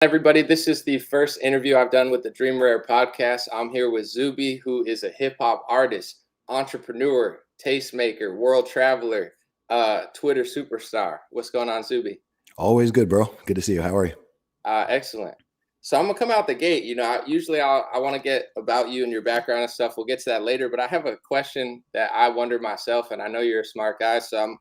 Everybody. This is the first interview I've done with the Dream Rare podcast. I'm here with Zuby, who is a hip hop artist, entrepreneur, tastemaker, world traveler, Twitter superstar. What's going on, Zuby? Always good, bro. Good to see you. How are you? Excellent. So I'm gonna come out the gate. I want to get about you and your background and stuff. We'll get to that later, but I have a question that I wonder myself, and I know you're a smart guy. So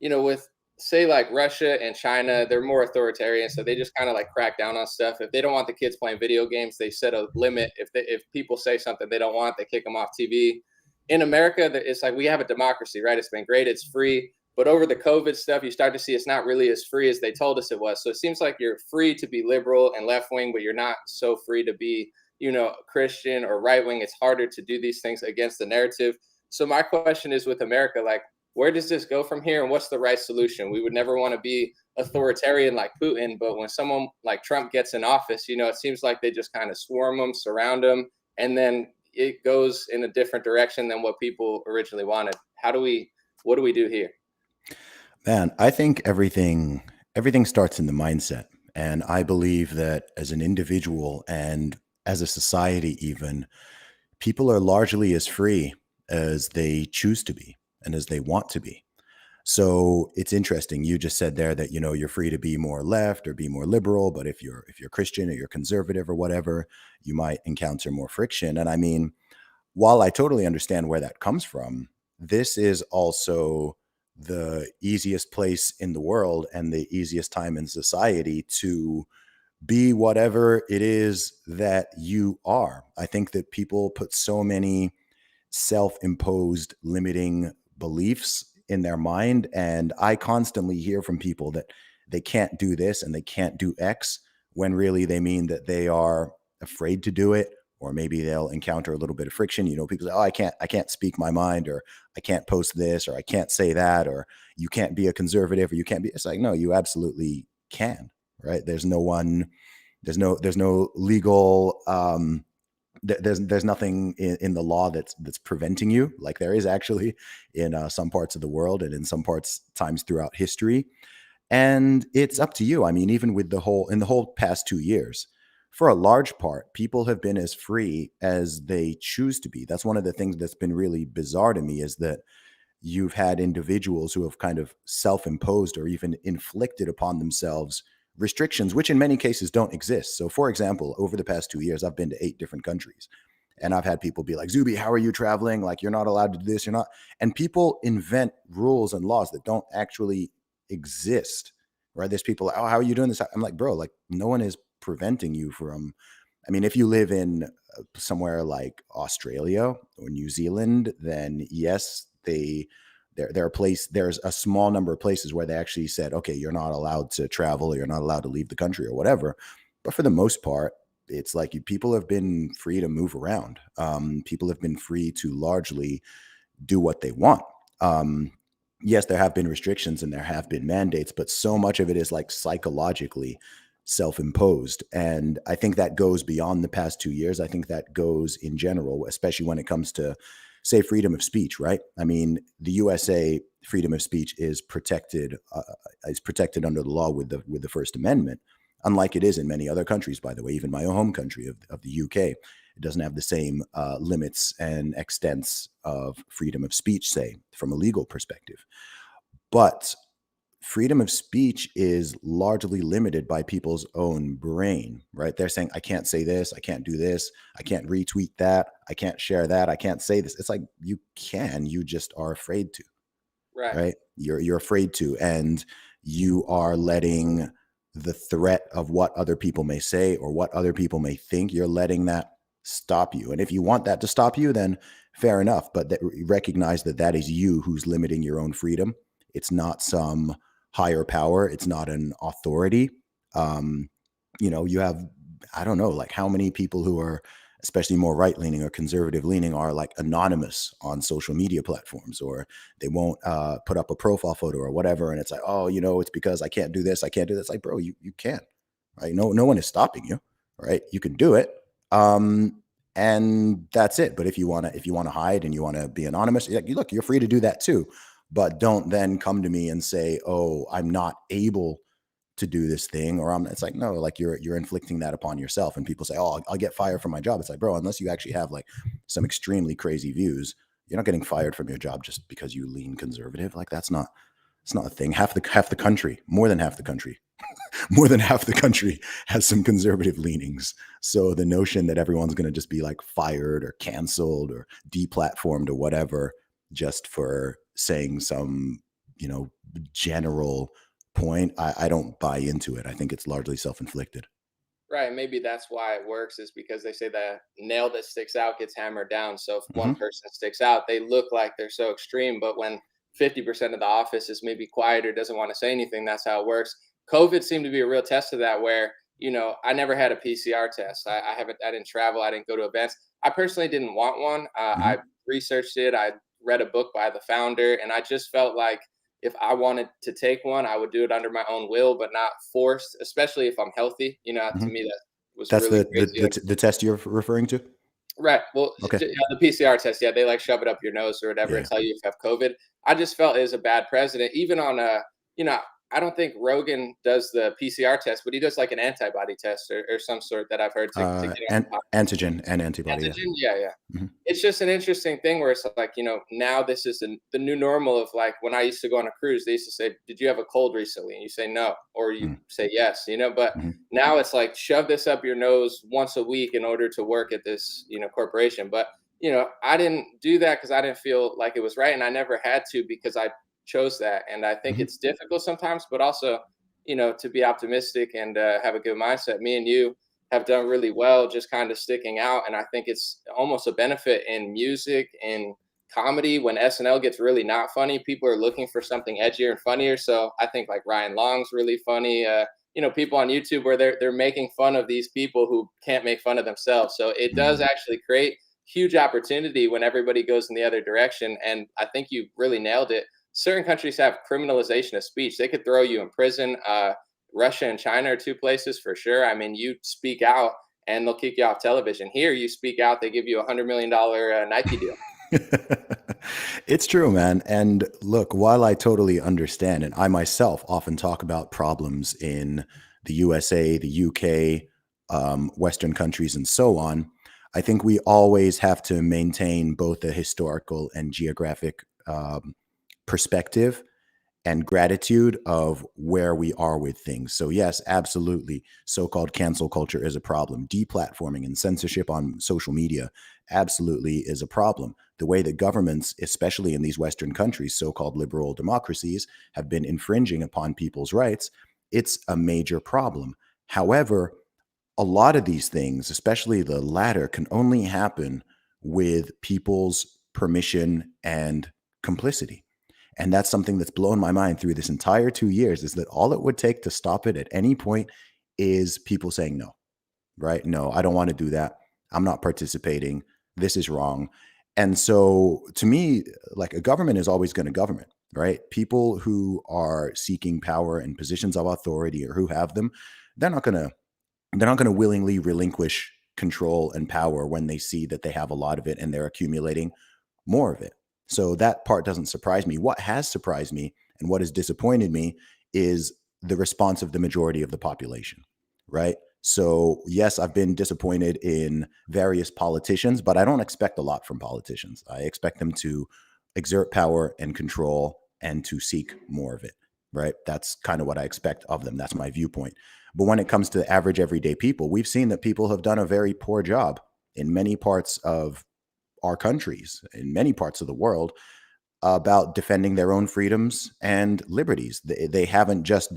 with say like Russia and China, they're more authoritarian, so they just kind of like crack down on stuff. If they don't want the kids playing video games, they set a limit. If people say something they don't want, they kick them off TV. In America, it's like we have a democracy, right? It's been great, it's free. But over the COVID stuff, you start to see it's not really as free as they told us it was. So it seems like you're free to be liberal and left wing, but you're not so free to be, Christian or right wing. It's harder to do these things against the narrative. So my question is with America, like, where does this go from here and what's the right solution? We would never want to be authoritarian like Putin, but when someone like Trump gets in office, it seems like they just kind of swarm them, surround them, and then it goes in a different direction than what people originally wanted. What do we do here? Man, I think everything starts in the mindset. And I believe that as an individual and as a society even, people are largely as free as they choose to be and as they want to be. So it's interesting. You just said there that, you're free to be more left or be more liberal, but if you're Christian or you're conservative or whatever, you might encounter more friction. And I mean, while I totally understand where that comes from, this is also the easiest place in the world and the easiest time in society to be whatever it is that you are. I think that people put so many self-imposed limiting beliefs in their mind, and I constantly hear from people that they can't do this and they can't do X when really they mean that they are afraid to do it, or maybe they'll encounter a little bit of friction. People say, "Oh, I can't speak my mind," or "I can't post this," or "I can't say that," or "You can't be a conservative," or "You can't be." It's like, no, you absolutely can, right? There's no legal there's nothing in the law that's preventing you, like there is actually in some parts of the world and in some parts times throughout history. And it's up to you. I mean, even with in the whole past 2 years, for a large part, people have been as free as they choose to be. That's one of the things that's been really bizarre to me, is that you've had individuals who have kind of self-imposed or even inflicted upon themselves restrictions, which in many cases don't exist. So, for example, over the past 2 years, I've been to 8 different countries. And I've had people be like, "Zuby, how are you traveling? Like, you're not allowed to do this. You're not." And people invent rules and laws that don't actually exist, right? There's people like, "Oh, how are you doing this?" I'm like, bro, like, no one is preventing you from. I mean, if you live in somewhere like Australia or New Zealand, then yes, there's a small number of places where they actually said, okay, you're not allowed to travel or you're not allowed to leave the country or whatever. But for the most part, it's like people have been free to move around. People have been free to largely do what they want. Yes, there have been restrictions and there have been mandates, but so much of it is like psychologically self-imposed. And I think that goes beyond the past 2 years. I think that goes in general, especially when it comes to, say, freedom of speech, right? I mean, the USA freedom of speech is protected under the law with the First Amendment, unlike it is in many other countries, by the way. Even my own home country of the UK, it doesn't have the same limits and extents of freedom of speech, say, from a legal perspective. But freedom of speech is largely limited by people's own brain, right? They're saying, "I can't say this, I can't do this, I can't retweet that, I can't share that, I can't say this." It's like, you can, you just are afraid to, Right. right? You're afraid to, and you are letting the threat of what other people may say or what other people may think, you're letting that stop you. And if you want that to stop you, then fair enough, but recognize that that is you who's limiting your own freedom. It's not some higher power. It's not an authority. You have, I don't know, like how many people who are especially more right leaning or conservative leaning are like anonymous on social media platforms, or they won't put up a profile photo or whatever. And it's like, "Oh, it's because I can't do this. I can't do this." Like, bro, you can, right? No one is stopping you, right? You can do it. And that's it. But if you want to hide and you want to be anonymous, look, you're free to do that too. But don't then come to me and say, "Oh, I'm not able to do this thing, or it's like, no, like you're inflicting that upon yourself. And people say, oh, I'll get fired from my job. It's like, bro, unless you actually have like some extremely crazy views, you're not getting fired from your job just because you lean conservative. Like it's not a thing. Half the country, more than half the country, more than half the country has some conservative leanings. So the notion that everyone's going to just be like fired or canceled or deplatformed or whatever just for saying some, general point, I don't buy into it. I think it's largely self-inflicted. Right. Maybe that's why it works, is because they say the nail that sticks out gets hammered down. So if one Hmm. person sticks out, they look like they're so extreme. But when 50% of the office is maybe quiet or doesn't want to say anything, that's how it works. COVID seemed to be a real test of that, where, I never had a PCR test. I didn't travel. I didn't go to events. I personally didn't want one. I Hmm. researched it. I read a book by the founder, and I just felt like if I wanted to take one, I would do it under my own will, but not forced, especially if I'm healthy. To Hmm. me, that was That's really crazy. the test you're referring to. Right. Well, Okay. yeah, the PCR test, yeah, they like shove it up your nose or whatever and Yeah. tell you if you have COVID. I just felt it was a bad president. Even on you know, I don't think Rogan does the PCR test, but he does like an antibody test or some sort that I've heard to get on And the antigen and antibody. Yeah. antigen. Yeah, yeah. Hmm. It's just an interesting thing where it's like, now this is the new normal of like when I used to go on a cruise, they used to say, "Did you have a cold recently?" And you say no, or you say yes, but Hmm. now it's like shove this up your nose once a week in order to work at this, corporation. But, I didn't do that because I didn't feel like it was right. And I never had to because I chose that. And I think Hmm. it's difficult sometimes, but also, to be optimistic and have a good mindset. Me and you have done really well just kind of sticking out, and I think it's almost a benefit in music and comedy. When SNL gets really not funny, people are looking for something edgier and funnier. So I think like Ryan Long's really funny. People on YouTube where they're making fun of these people who can't make fun of themselves. So it does Hmm. actually create huge opportunity when everybody goes in the other direction. And I think you really nailed it. Certain countries have criminalization of speech. They could throw you in prison. Russia and China are two places for sure. I mean, you speak out and they'll kick you off television. Here, you speak out, they give you $100 million Nike deal. It's true, man. And look, while I totally understand, and I myself often talk about problems in the USA, the UK, Western countries, and so on, I think we always have to maintain both a historical and geographic perspective and gratitude of where we are with things. So yes, absolutely, so-called cancel culture is a problem. Deplatforming and censorship on social media absolutely is a problem. The way that governments, especially in these Western countries, so-called liberal democracies, have been infringing upon people's rights, it's a major problem. However, a lot of these things, especially the latter, can only happen with people's permission and complicity. And that's something that's blown my mind through this entire 2 years, is that all it would take to stop it at any point is people saying no, right? No, I don't want to do that. I'm not participating. This is wrong. And so to me, like, a government is always going to govern, right? People who are seeking power and positions of authority, or who have them, they're not going to they're not going to willingly relinquish control and power when they see that they have a lot of it and they're accumulating more of it. So that part doesn't surprise me. What has surprised me and what has disappointed me is the response of the majority of the population, right? So, yes, I've been disappointed in various politicians, but I don't expect a lot from politicians. I expect them to exert power and control and to seek more of it, right? That's kind of what I expect of them. That's my viewpoint. But when it comes to average everyday people, we've seen that people have done a very poor job in many parts of our countries, in many parts of the world, about defending their own freedoms and liberties. They haven't just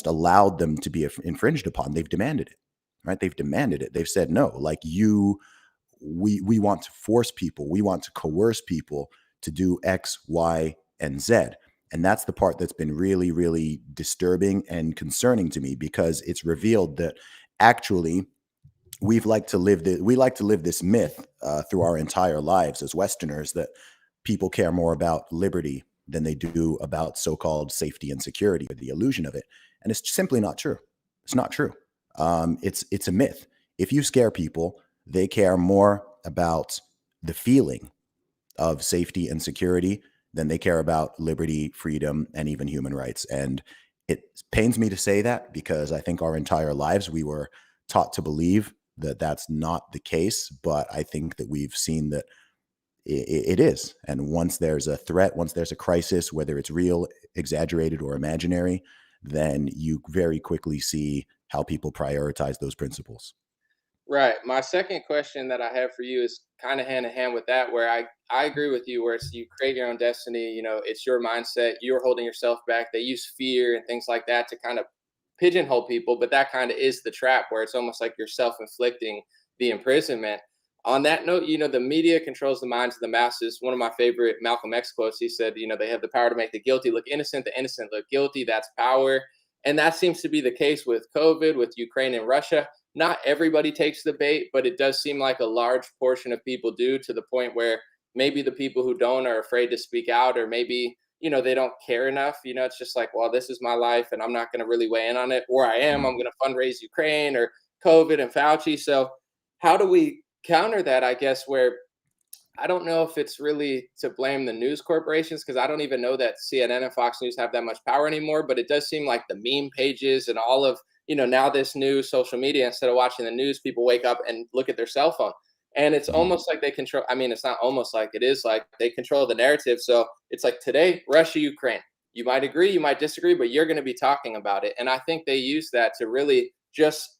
allowed them to be infringed upon. They've demanded it, right? They've demanded it. They've said no. Like, we want to force people, we want to coerce people to do X, Y, and Z. And that's the part that's been really, really disturbing and concerning to me, because it's revealed that actually we like to live this myth through our entire lives as Westerners, that people care more about liberty than they do about so-called safety and security, or the illusion of it. And it's simply not true. It's not true. It's a myth. If you scare people, they care more about the feeling of safety and security than they care about liberty, freedom, and even human rights. And It pains me to say that because I think our entire lives we were taught to believe that that's not the case. But I think that we've seen that it is. And once there's a threat, once there's a crisis, whether it's real, exaggerated, or imaginary, then you very quickly see how people prioritize those principles. Right. My second question that I have for you is kind of hand in hand with that, where I agree with you, where it's you create your own destiny. It's your mindset. You're holding yourself back. They use fear and things like that to kind of pigeonhole people, but that kind of is the trap, where it's almost like you're self-inflicting the imprisonment. On that note, the media controls the minds of the masses. One of my favorite Malcolm X quotes, he said, they have the power to make the guilty look innocent, the innocent look guilty. That's power. And that seems to be the case with COVID, with Ukraine and Russia. Not everybody takes the bait, but it does seem like a large portion of people do, to the point where maybe the people who don't are afraid to speak out, or maybe they don't care enough. It's just like, well, this is my life and I'm not going to really weigh in on it. Or I'm going to fundraise Ukraine or COVID and Fauci. So how do we counter that, I guess, where I don't know if it's really to blame the news corporations, because I don't even know that CNN and Fox News have that much power anymore. But it does seem like the meme pages and all of, now this new social media, instead of watching the news, people wake up and look at their cell phone. And it's Mhm. almost like they control. I mean, it's not almost like, it is like they control the narrative. So it's like today, Russia, Ukraine. You might agree, you might disagree, but you're going to be talking about it. And I think they use that to really just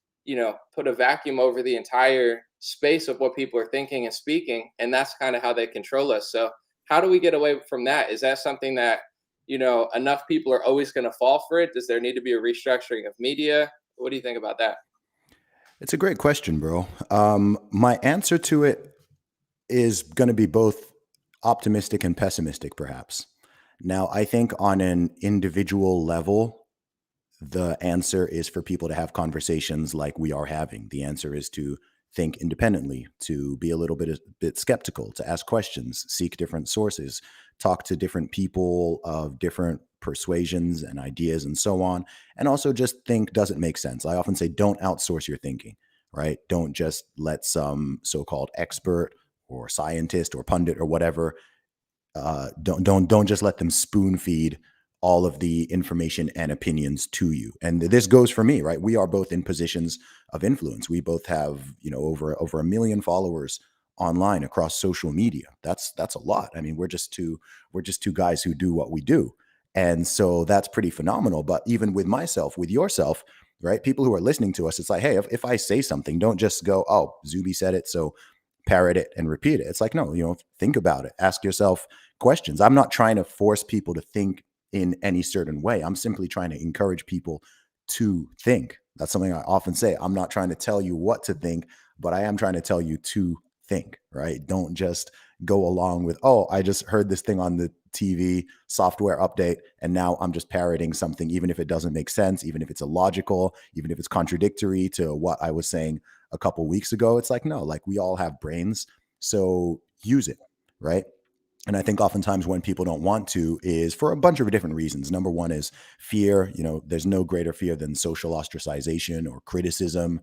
put a vacuum over the entire space of what people are thinking and speaking. And that's kind of how they control us. So how do we get away from that? Is that something that, enough people are always going to fall for it? Does there need to be a restructuring of media? What do you think about that? It's a great question, bro. My answer to it is going to be both optimistic and pessimistic, perhaps. Now, I think on an individual level, the answer is for people to have conversations like we are having. The answer is to think independently, to be a little bit skeptical, to ask questions, seek different sources, talk to different people of different persuasions and ideas and so on. And also just think, does it make sense? I often say, don't outsource your thinking, right? Don't just let some so-called expert or scientist or pundit or whatever don't just let them spoon feed all of the information and opinions to you. And this goes for me, right? We are both in positions of influence. We both have, over a million followers online across social media. That's a lot. I mean, we're just two guys who do what we do. And so that's pretty phenomenal. But even with myself, with yourself, right? People who are listening to us, it's like, hey, if I say something, don't just go, oh, Zuby said it, so parrot it and repeat it. It's like, no, think about it. Ask yourself questions. I'm not trying to force people to think in any certain way. I'm simply trying to encourage people to think. That's something I often say. I'm not trying to tell you what to think, but I am trying to tell you to think, right? Don't just go along with, oh, I just heard this thing on the TV software update, and now I'm just parroting something, even if it doesn't make sense, even if it's illogical, even if it's contradictory to what I was saying a couple weeks ago. It's like, no, like we all have brains, so use it, right? And I think oftentimes when people don't want to is for a bunch of different reasons. Number one is fear. There's no greater fear than social ostracization or criticism.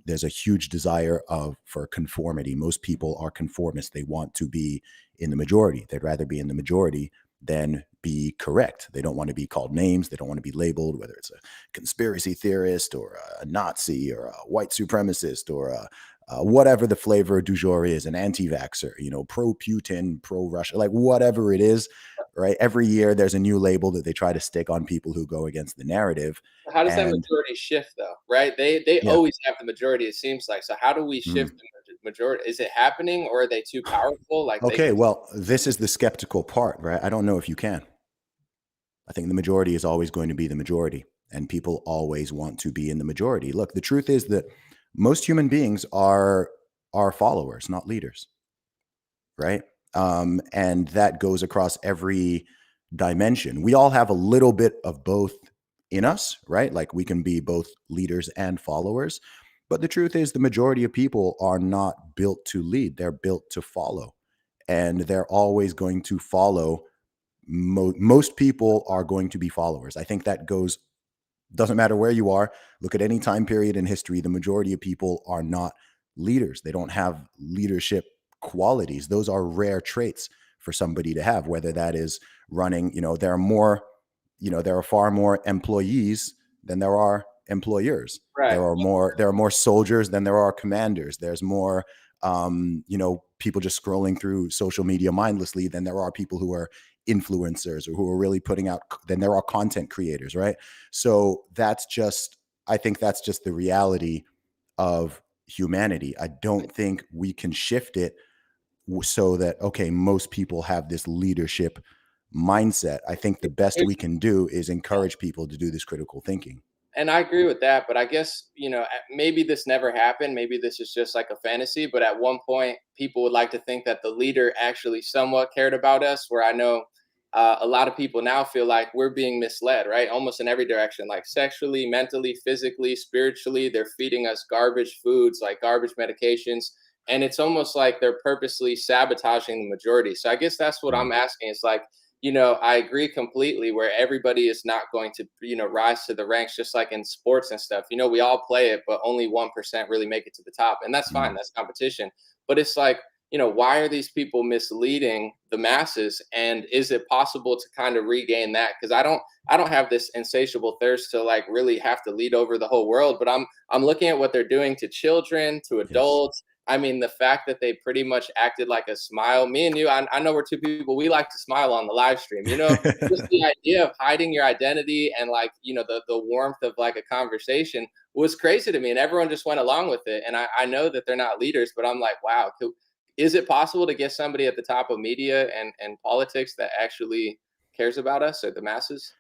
There's a huge desire for conformity. Most people are conformists. They want to be in the majority. They'd rather be in the majority than be correct. They don't want to be called names. They don't want to be labeled, whether it's a conspiracy theorist or a Nazi or a white supremacist or whatever the flavor du jour is, an anti-vaxxer, pro Putin, pro Russia, like whatever it is, right? Every year there's a new label that they try to stick on people who go against the narrative. How does that And majority shift though? Right? They yeah, always have the majority, it seems like. So how do we mm. shift the majority? Is it happening, or are they too powerful? Like they Okay, can. well, this is the skeptical part, right? I don't know if you can. I think the majority is always going to be the majority, and people always want to be in the majority. Look, the truth is that most human beings are followers, not leaders, right? And that goes across every dimension. We all have a little bit of both in us, right? Like we can be both leaders and followers. But the truth is, the majority of people are not built to lead, they're built to follow. And they're always going to follow. Most people are going to be followers. I think that goes, doesn't matter where you are. Look at any time period in history. The majority of people are not leaders. They don't have leadership qualities. Those are rare traits for somebody to have, whether that is running, there are more there are far more employees than there are employers. Right. There are more soldiers than there are commanders. There's more people just scrolling through social media mindlessly than there are people who are influencers or who are really putting out, than there are content creators, right? So I think that's just the reality of humanity. I don't think we can shift it so that, okay, most people have this leadership mindset. I think the best we can do is encourage people to do this critical thinking. And I agree with that, but I guess, maybe this never happened. Maybe this is just like a fantasy, but at one point, people would like to think that the leader actually somewhat cared about us, where I know a lot of people now feel like we're being misled, right? Almost in every direction, like sexually, mentally, physically, spiritually. They're feeding us garbage foods, like garbage medications. And it's almost like they're purposely sabotaging the majority. So I guess that's what I'm Mm. asking. It's like, I agree completely where everybody is not going to, rise to the ranks, just like in sports and stuff. We all play it, but only 1% really make it to the top. And that's fine. Mm. That's competition. But it's like, why are these people misleading the masses? And is it possible to kind of regain that? Because I don't have this insatiable thirst to like really have to lead over the whole world, but I'm looking at what they're doing to children, to Yes. adults. I mean, the fact that they pretty much acted like a smile. Me and you, I know we're two people. We like to smile on the live stream. Just the idea of hiding your identity and like the warmth of like a conversation was crazy to me, and everyone just went along with it. And I know that they're not leaders, but I'm like, wow, is it possible to get somebody at the top of media and politics that actually cares about us or the masses?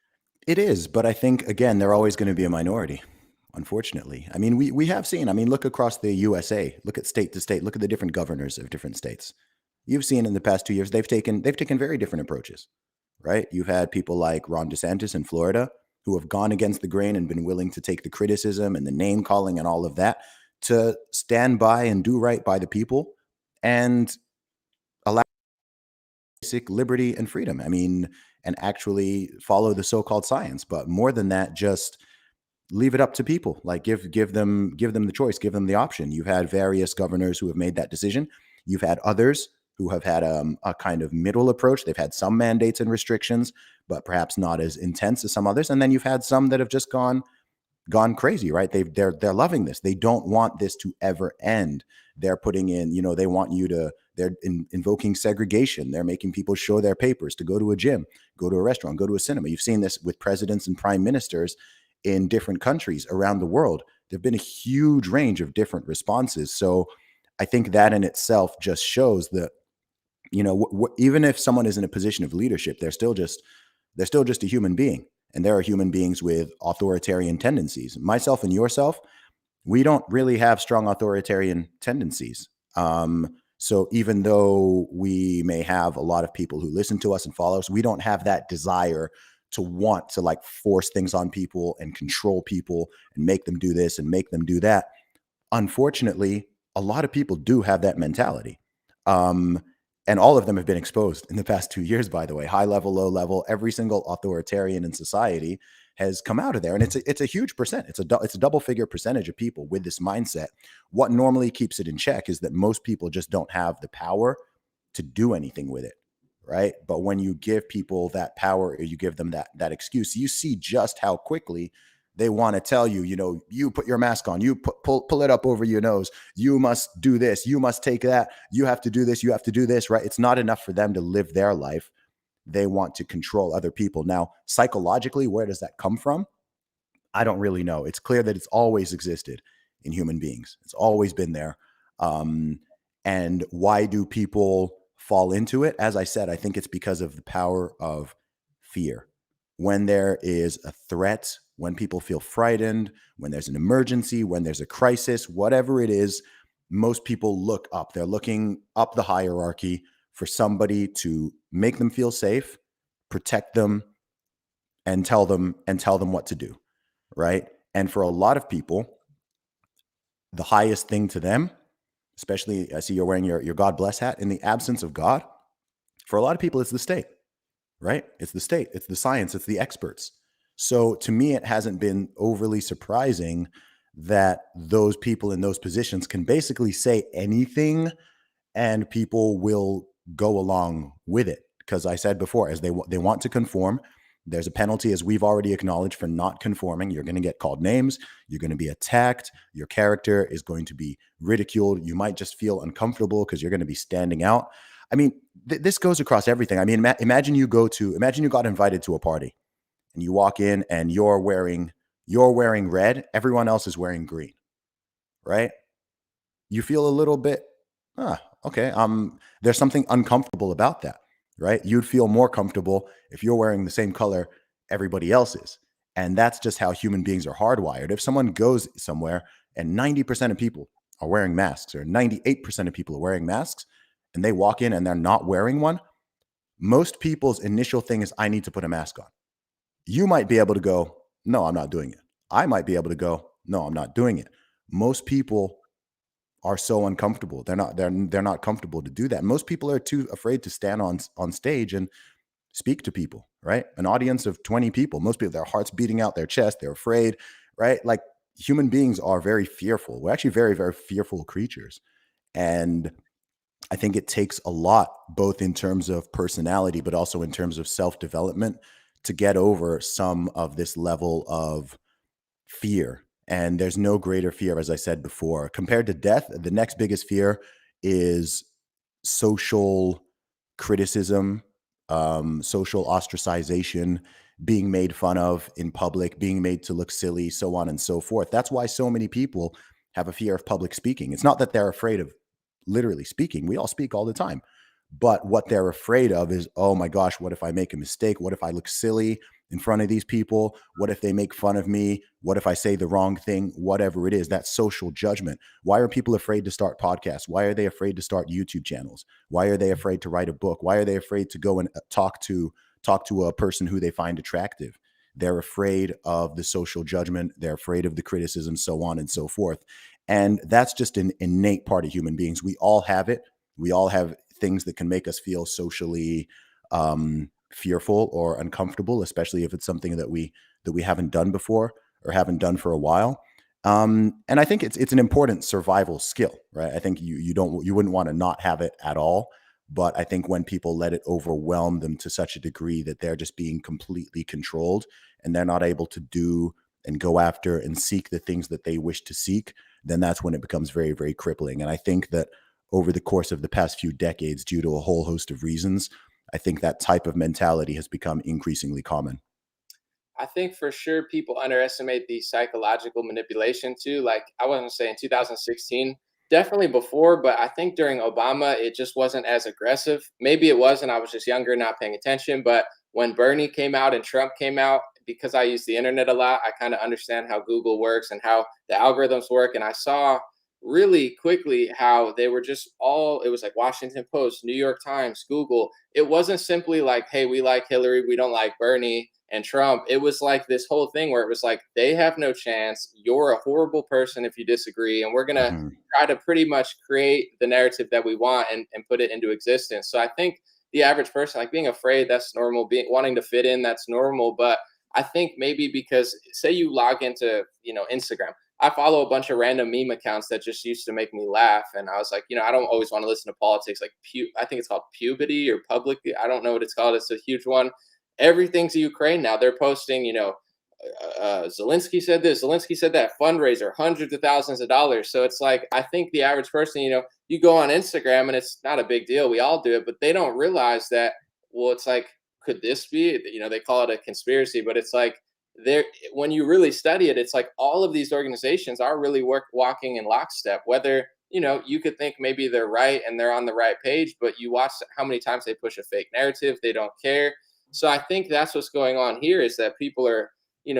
It is, but I think again, they're always going to be a minority. Unfortunately, I mean, we have seen. I mean, look across the USA. Look at state to state. Look at the different governors of different states. You've seen in the past 2 years they've taken very different approaches, right? You've had people like Ron DeSantis in Florida who have gone against the grain and been willing to take the criticism and the name calling and all of that to stand by and do right by the people and allow basic liberty and freedom. I mean, and actually follow the so-called science. But more than that, just leave it up to people. Like give them the choice, give them the option. You've had various governors who have made that decision. You've had others who have had a kind of middle approach. They've had some mandates and restrictions, but perhaps not as intense as some others. And then you've had some that have just gone crazy, right? They're loving this. They don't want this to ever end. They're putting in, they want you to. They're invoking segregation. They're making people show their papers to go to a gym, go to a restaurant, go to a cinema. You've seen this with presidents and prime ministers in different countries around the world. There've been a huge range of different responses. So I think that in itself just shows that, even if someone is in a position of leadership, they're still just a human being. And there are human beings with authoritarian tendencies. Myself and yourself, we don't really have strong authoritarian tendencies. So even though we may have a lot of people who listen to us and follow us, we don't have that desire to want to like force things on people and control people and make them do this and make them do that. Unfortunately, a lot of people do have that mentality. Um, and all of them have been exposed in the past 2 years, by the way, high level, low level, every single authoritarian in society has come out of there. And it's a huge percent. It's a double figure percentage of people with this mindset. What normally keeps it in check is that most people just don't have the power to do anything with it. Right. But when you give people that power or you give them that excuse, you see just how quickly they want to tell you, you put your mask on, you pull it up over your nose. You must do this. You must take that. You have to do this. You have to do this. Right. It's not enough for them to live their life. They want to control other people. Now, psychologically, where does that come from? I don't really know. It's clear that it's always existed in human beings. It's always been there. Um, and why do people fall into it? As I said, I think it's because of the power of fear. When there is a threat, when people feel frightened, when there's an emergency, when there's a crisis, whatever it is, most people look up. They're looking up the hierarchy for somebody to make them feel safe, protect them, and tell them what to do, right? And for a lot of people, the highest thing to them, especially I see you're wearing your God bless hat, in the absence of God, for a lot of people, it's the state, right? It's the state, it's the science, it's the experts. So to me, it hasn't been overly surprising that those people in those positions can basically say anything and people will go along with it. Because I said before, as they want to conform, There's a penalty, as we've already acknowledged, for not conforming. You're going to get called names. You're going to be attacked. Your character is going to be ridiculed. You might just feel uncomfortable because you're going to be standing out. I mean, this goes across everything. I mean, imagine you got invited to a party and you walk in and you're wearing red. Everyone else is wearing green, right? You feel a little bit, okay. There's something uncomfortable about that, right? You'd feel more comfortable if you're wearing the same color everybody else is. And that's just how human beings are hardwired. If someone goes somewhere and 90% of people are wearing masks, or 98% of people are wearing masks, and they walk in and they're not wearing one, most people's initial thing is, I need to put a mask on. You might be able to go, no, I'm not doing it. I might be able to go, no, I'm not doing it. Most people are so uncomfortable. They're not comfortable to do that. Most people are too afraid to stand on stage and speak to people, right? An audience of 20 people, most people, their heart's beating out their chest, they're afraid, right? Like, human beings are very fearful. We're actually very, very fearful creatures. And I think it takes a lot, both in terms of personality, but also in terms of self-development, to get over some of this level of fear. And there's no greater fear, as I said before. Compared to death, the next biggest fear is social criticism, social ostracization, being made fun of in public, being made to look silly, so on and so forth. That's why so many people have a fear of public speaking. It's not that they're afraid of literally speaking. We all speak all the time. But what they're afraid of is, oh my gosh, what if I make a mistake? What if I look silly in front of these people? What if they make fun of me? What if I say the wrong thing? Whatever it is, that social judgment. Why are people afraid to start podcasts? Why are they afraid to start YouTube channels? Why are they afraid to write a book? Why are they afraid to go and talk to a person who they find attractive? They're afraid of the social judgment. They're afraid of the criticism, so on and so forth. And that's just an innate part of human beings. We all have it. We all have things that can make us feel socially fearful or uncomfortable, especially if it's something that we haven't done before or haven't done for a while. And I think it's an important survival skill, right? I think you wouldn't want to not have it at all. But I think when people let it overwhelm them to such a degree that they're just being completely controlled and they're not able to do and go after and seek the things that they wish to seek, then that's when it becomes very, very crippling. And I think that over the course of the past few decades, due to a whole host of reasons, I think that type of mentality has become increasingly common. I think for sure people underestimate the psychological manipulation too. Like I wasn't saying 2016, definitely before, but I think during Obama it just wasn't as aggressive. Maybe it was, and I was just younger, not paying attention. But when Bernie came out and Trump came out, because I use the internet a lot, I kind of understand how Google works and how the algorithms work, and I saw really quickly how they were just all, it was like Washington Post, New York Times, Google. It wasn't simply like, hey, we like Hillary, we don't like Bernie and Trump. It was like this whole thing where it was like, they have no chance. You're a horrible person if you disagree. And we're going to Mhm. try to pretty much create the narrative that we want and put it into existence. So I think the average person, like being afraid, that's normal. Being wanting to fit in, that's normal. But I think maybe because say you log into, Instagram. I follow a bunch of random meme accounts that just used to make me laugh. And I was like, I don't always want to listen to politics. Like, I think it's called Puberty or Public. I don't know what it's called. It's a huge one. Everything's Ukraine now. They're posting, Zelensky said this, Zelensky said that, fundraiser, hundreds of thousands of dollars. So it's like, I think the average person, you go on Instagram and it's not a big deal. We all do it, but they don't realize that, well, it's like, could this be, they call it a conspiracy, but it's like, there, when you really study it, it's like all of these organizations are really walking in lockstep. Whether you could think maybe they're right and they're on the right page, but you watch how many times they push a fake narrative, they don't care. So I think that's what's going on here, is that people are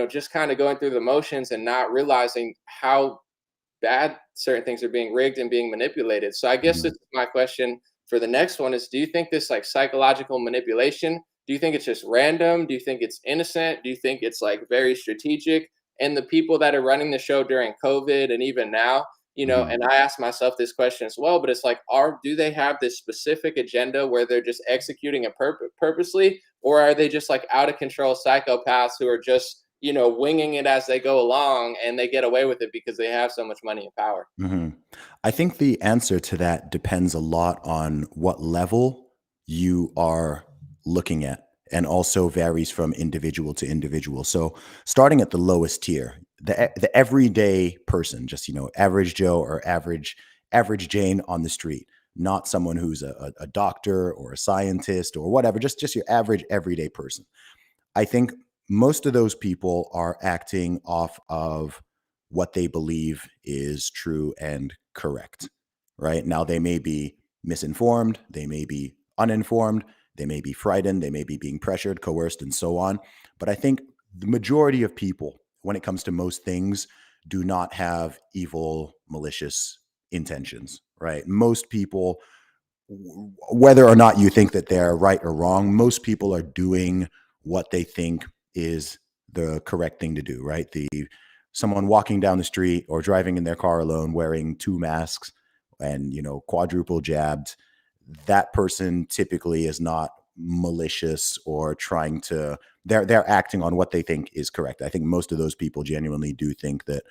just kind of going through the motions and not realizing how bad certain things are being rigged and being manipulated. So I guess this Mhm. is my question for the next one is, do you think this like psychological manipulation, do you think it's just random? Do you think it's innocent? Do you think it's like very strategic? And the people that are running the show during COVID and even now, Mhm. and I ask myself this question as well, but it's like, do they have this specific agenda where they're just executing it purposely, or are they just like out of control psychopaths who are just winging it as they go along and they get away with it because they have so much money and power? Mhm. I think the answer to that depends a lot on what level you are looking at. and also varies from individual to individual. So starting at the lowest tier, the everyday person, just average Joe or average Jane on the street, not someone who's a doctor or a scientist or whatever, just your average everyday person. I think most of those people are acting off of what they believe is true and correct, right? Now, they may be misinformed, they may be uninformed, they may be frightened, they may be being pressured, coerced, and so on. But I think the majority of people, when it comes to most things, do not have evil, malicious intentions, right? Most people, whether or not you think that they're right or wrong, most people are doing what they think is the correct thing to do, right? Someone walking down the street or driving in their car alone wearing 2 masks and quadruple jabbed, that person typically is not malicious or trying to, they're acting on what they think is correct. I think most of those people genuinely do think that,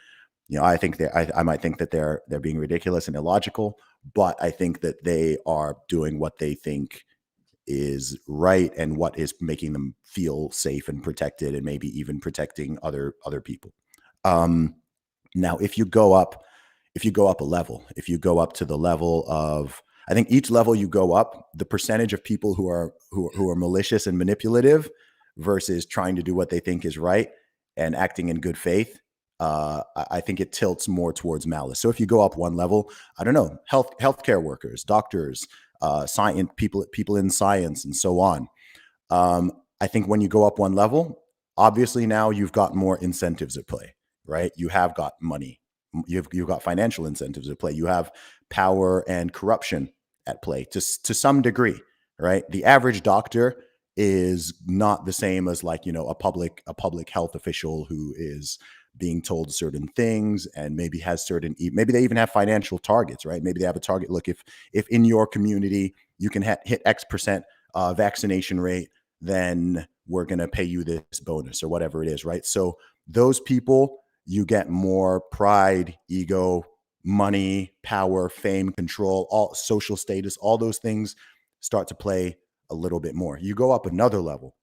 I think I might think that they're being ridiculous and illogical, but I think that they are doing what they think is right and what is making them feel safe and protected, and maybe even protecting other people. Now, if you go up a level, if you go up to the level of, I think each level you go up, the percentage of people who are malicious and manipulative versus trying to do what they think is right and acting in good faith, I think it tilts more towards malice. So if you go up one level, I don't know, healthcare workers, doctors, science people in science, and so on. I think when you go up one level, obviously now you've got more incentives at play, right? You have got money, you've got financial incentives at play, you have power and corruption at play to some degree, right? The average doctor is not the same as a public health official who is being told certain things and maybe has maybe they even have financial targets, right? Maybe they have a target. Look, if in your community you can hit X% vaccination rate, then we're going to pay you this bonus or whatever it is, right? So those people, you get more pride, ego, money, power, fame, control, all social status, all those things start to play a little bit more. You go up another level,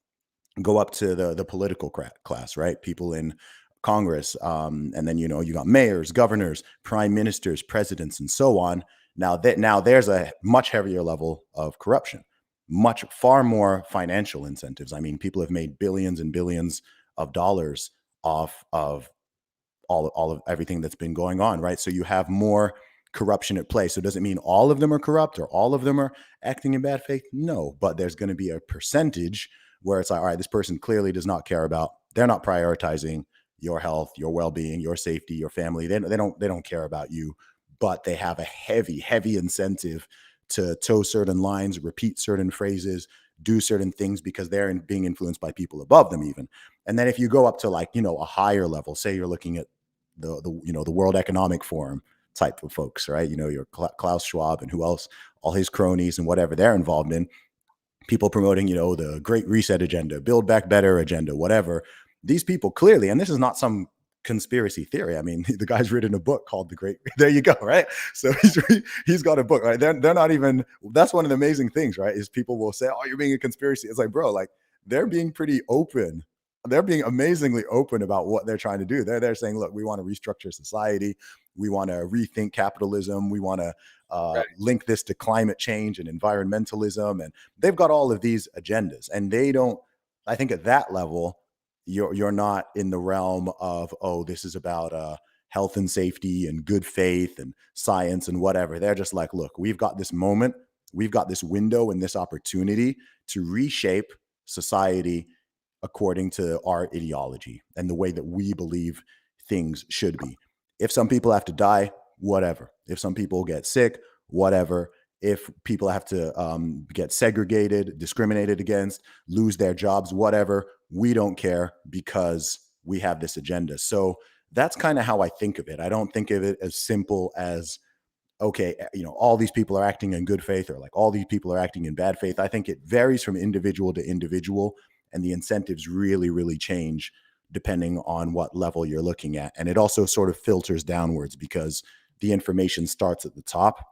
go up to the political class, right? People in Congress, and then you got mayors, governors, prime ministers, presidents, and so on. Now there's a much heavier level of corruption, far more financial incentives. I mean, people have made billions and billions of dollars off of all of everything that's been going on, right? So you have more corruption at play. So does it mean all of them are corrupt or all of them are acting in bad faith? No, but there's going to be a percentage where it's like, all right, this person clearly does not care about, they're not prioritizing your health, your well-being, your safety, your family. They don't care about you, but they have a heavy incentive to toe certain lines, repeat certain phrases, do certain things because they're being influenced by people above them even. And then if you go up to a higher level, say you're looking at the World Economic Forum type of folks, right? Your Klaus Schwab and who else, all his cronies and whatever they're involved in, people promoting, the Great Reset agenda, Build Back Better agenda, whatever. These people clearly, and this is not some conspiracy theory. I mean, the guy's written a book called there you go, right? So he's got a book, right? They're not even, that's one of the amazing things, right? Is people will say, oh, you're being a conspiracy. It's like, bro, they're being pretty open. They're being amazingly open about what they're trying to do. They're saying, look, we want to restructure society. We want to rethink capitalism. We want to link this to climate change and environmentalism. And they've got all of these agendas. And they don't, I think at that level, you're not in the realm of, oh, this is about health and safety and good faith and science and whatever. They're just like, look, we've got this moment, we've got this window and this opportunity to reshape society according to our ideology and the way that we believe things should be. If some people have to die, whatever. If some people get sick, whatever. If people have to get segregated, discriminated against, lose their jobs, whatever, we don't care because we have this agenda. So that's kind of how I think of it. I don't think of it as simple as, okay, all these people are acting in good faith or all these people are acting in bad faith. I think it varies from individual to individual, and the incentives really, really change depending on what level you're looking at. And it also sort of filters downwards because the information starts at the top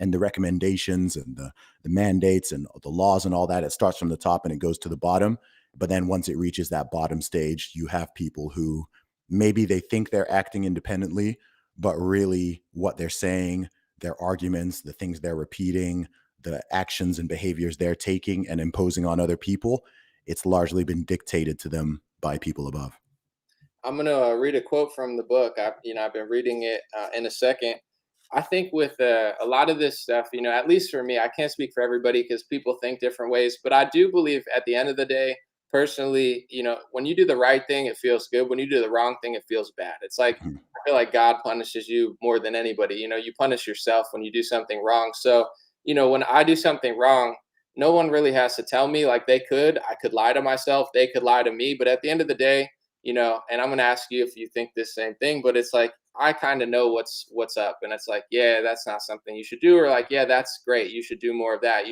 and the recommendations and the mandates and the laws and all that, it starts from the top and it goes to the bottom. But then once it reaches that bottom stage, you have people who maybe they think they're acting independently, but really what they're saying, their arguments, the things they're repeating, the actions and behaviors they're taking and imposing on other people, it's largely been dictated to them by people above. I'm gonna read a quote from the book. I've been reading it in a second. I think with a lot of this stuff, at least for me, I can't speak for everybody because people think different ways. But I do believe at the end of the day, personally, when you do the right thing, it feels good. When you do the wrong thing, it feels bad. It's like Mhm. I feel like God punishes you more than anybody. You punish yourself when you do something wrong. So, when I do something wrong, no one really has to tell me. Like I could lie to myself, they could lie to me. But at the end of the day, and I'm gonna ask you if you think the same thing, but it's like I kind of know what's up, and it's like, yeah, that's not something you should do, or like, yeah, that's great, you should do more of that.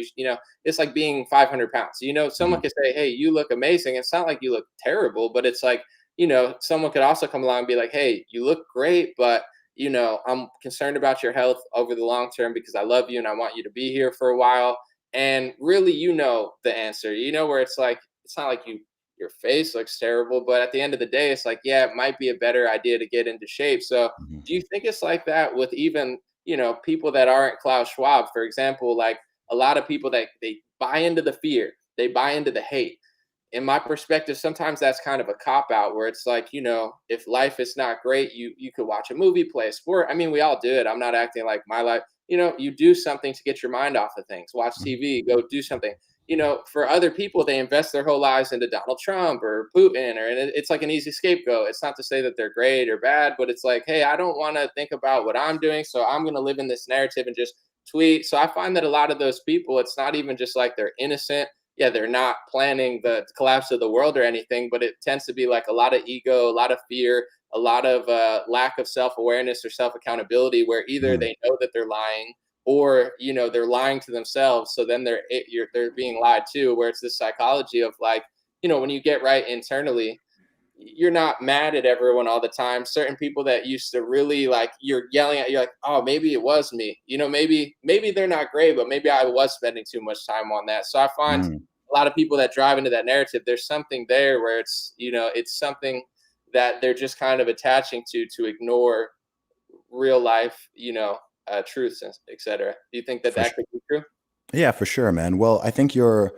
It's like being 500 pounds. Someone Mhm. could say, hey, you look amazing. It's not like you look terrible, but it's like, someone could also come along and be like, hey, you look great, but I'm concerned about your health over the long term because I love you and I want you to be here for a while. And really, the answer, where it's like, it's not like your face looks terrible, but at the end of the day, it's like, yeah, it might be a better idea to get into shape. So, Mhm. do you think it's like that with even, people that aren't Klaus Schwab, for example, like a lot of people that they buy into the fear, they buy into the hate. In my perspective, sometimes that's kind of a cop out where it's like, if life is not great, you could watch a movie, play a sport. I mean, we all do it. I'm not acting like my life, you do something to get your mind off of things, watch Mhm. TV, go do something. For other people, they invest their whole lives into Donald Trump or Putin, and it's like an easy scapegoat. It's not to say that they're great or bad, but it's like, hey, I don't want to think about what I'm doing, so I'm going to live in this narrative and just tweet. So I find that a lot of those people, it's not even just like they're innocent. Yeah, they're not planning the collapse of the world or anything, but it tends to be like a lot of ego, a lot of fear, a lot of lack of self-awareness or self-accountability, where either Mhm. they know that they're lying, or they're lying to themselves, so then they're being lied to, where it's this psychology of like, when you get right internally, you're not mad at everyone all the time. Certain people that used to really like, you're yelling at, you're like, oh, maybe it was me. Maybe they're not great, but maybe I was spending too much time on that. So I find Mhm. a lot of people that drive into that narrative, there's something there where it's something that they're just kind of attaching to ignore real life, truths, etc. Do you think that For that sure. could be true? Yeah, for sure, man. Well, I think you're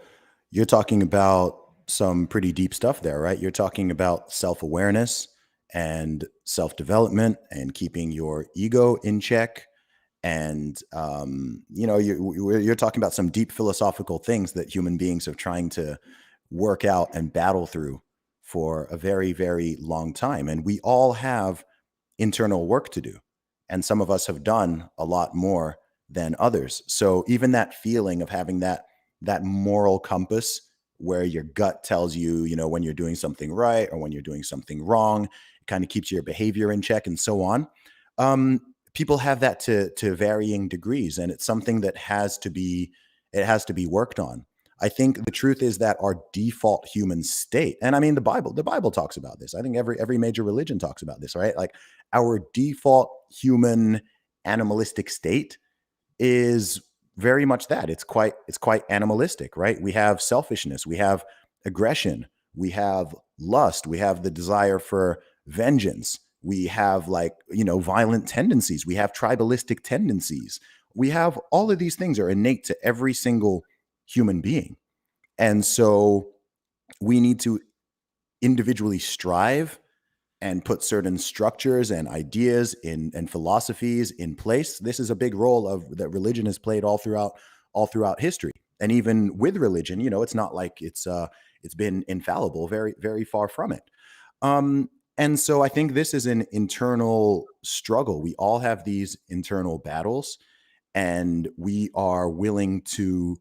talking about some pretty deep stuff there, right? You're talking about self-awareness and self-development and keeping your ego in check. And you're talking about some deep philosophical things that human beings are trying to work out and battle through for a very, very long time. And we all have internal work to do. And some of us have done a lot more than others. So even that feeling of having that moral compass where your gut tells you, when you're doing something right or when you're doing something wrong, it kind of keeps your behavior in check and so on. Um, People have that to varying degrees, and it's something that has to be worked on. I think the truth is that our default human state, and I mean the Bible talks about this. I think every major religion talks about this, right? Like our default human animalistic state is very much that. It's quite animalistic, right? We have selfishness, we have aggression, we have lust, we have the desire for vengeance, we have violent tendencies, we have tribalistic tendencies. We have all of these things are innate to every single human being. And so we need to individually strive and put certain structures and ideas in and philosophies in place. This is a big role of that religion has played all throughout history. And even with religion, it's not like it's been infallible, very, very far from it. Um, and so I think this is an internal struggle. We all have these internal battles, and we are willing to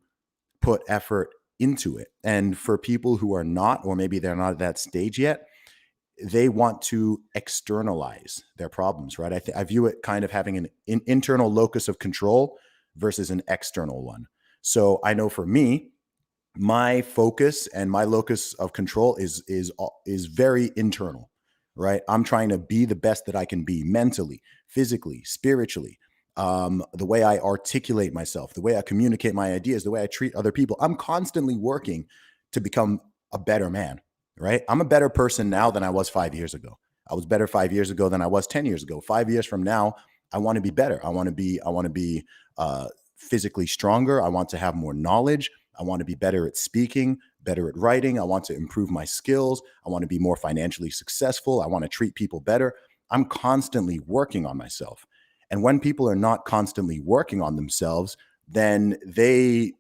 put effort into it. And for people who are not, or maybe they're not at that stage yet, they want to externalize their problems, right? I view it kind of having an internal locus of control versus an external one. So I know for me, my focus and my locus of control is very internal, right? I'm trying to be the best that I can be mentally, physically, spiritually. the way I articulate myself, the way I communicate my ideas, the way I treat other people. I'm constantly working to become a better man, right? I'm a better person now than I was 5 years ago. I was better 5 years ago than I was 10 years ago. 5 years from now, I want to be better. I want to be physically stronger. I want to have more knowledge. I want to be better at speaking, better at writing. I want to improve my skills. I want to be more financially successful. I want to treat people better. I'm constantly working on myself. And when people are not constantly working on themselves, then they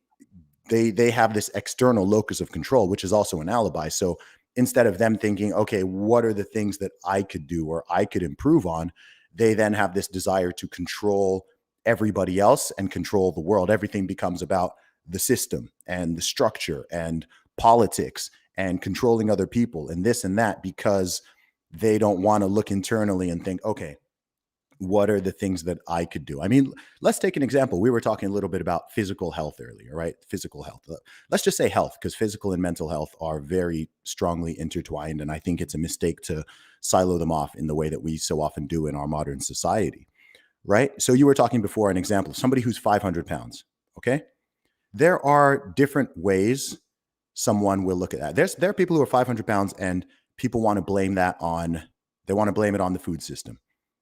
have this external locus of control, which is also an alibi. So instead of them thinking, okay, what are the things that I could do or I could improve on, they then have this desire to control everybody else and control the world. Everything becomes about the system and the structure and politics and controlling other people and this and that, because they don't want to look internally and think, okay, what are the things that I could do? I mean, let's take an example. We were talking a little bit about physical health earlier, right? Physical health. Let's just say health, because physical and mental health are very strongly intertwined. And I think it's a mistake to silo them off in the way that we so often do in our modern society, right? So you were talking before an example, somebody who's 500 pounds, okay? There are different ways someone will look at that. There are people who are 500 pounds and people want to blame that on, they want to blame it on the food system,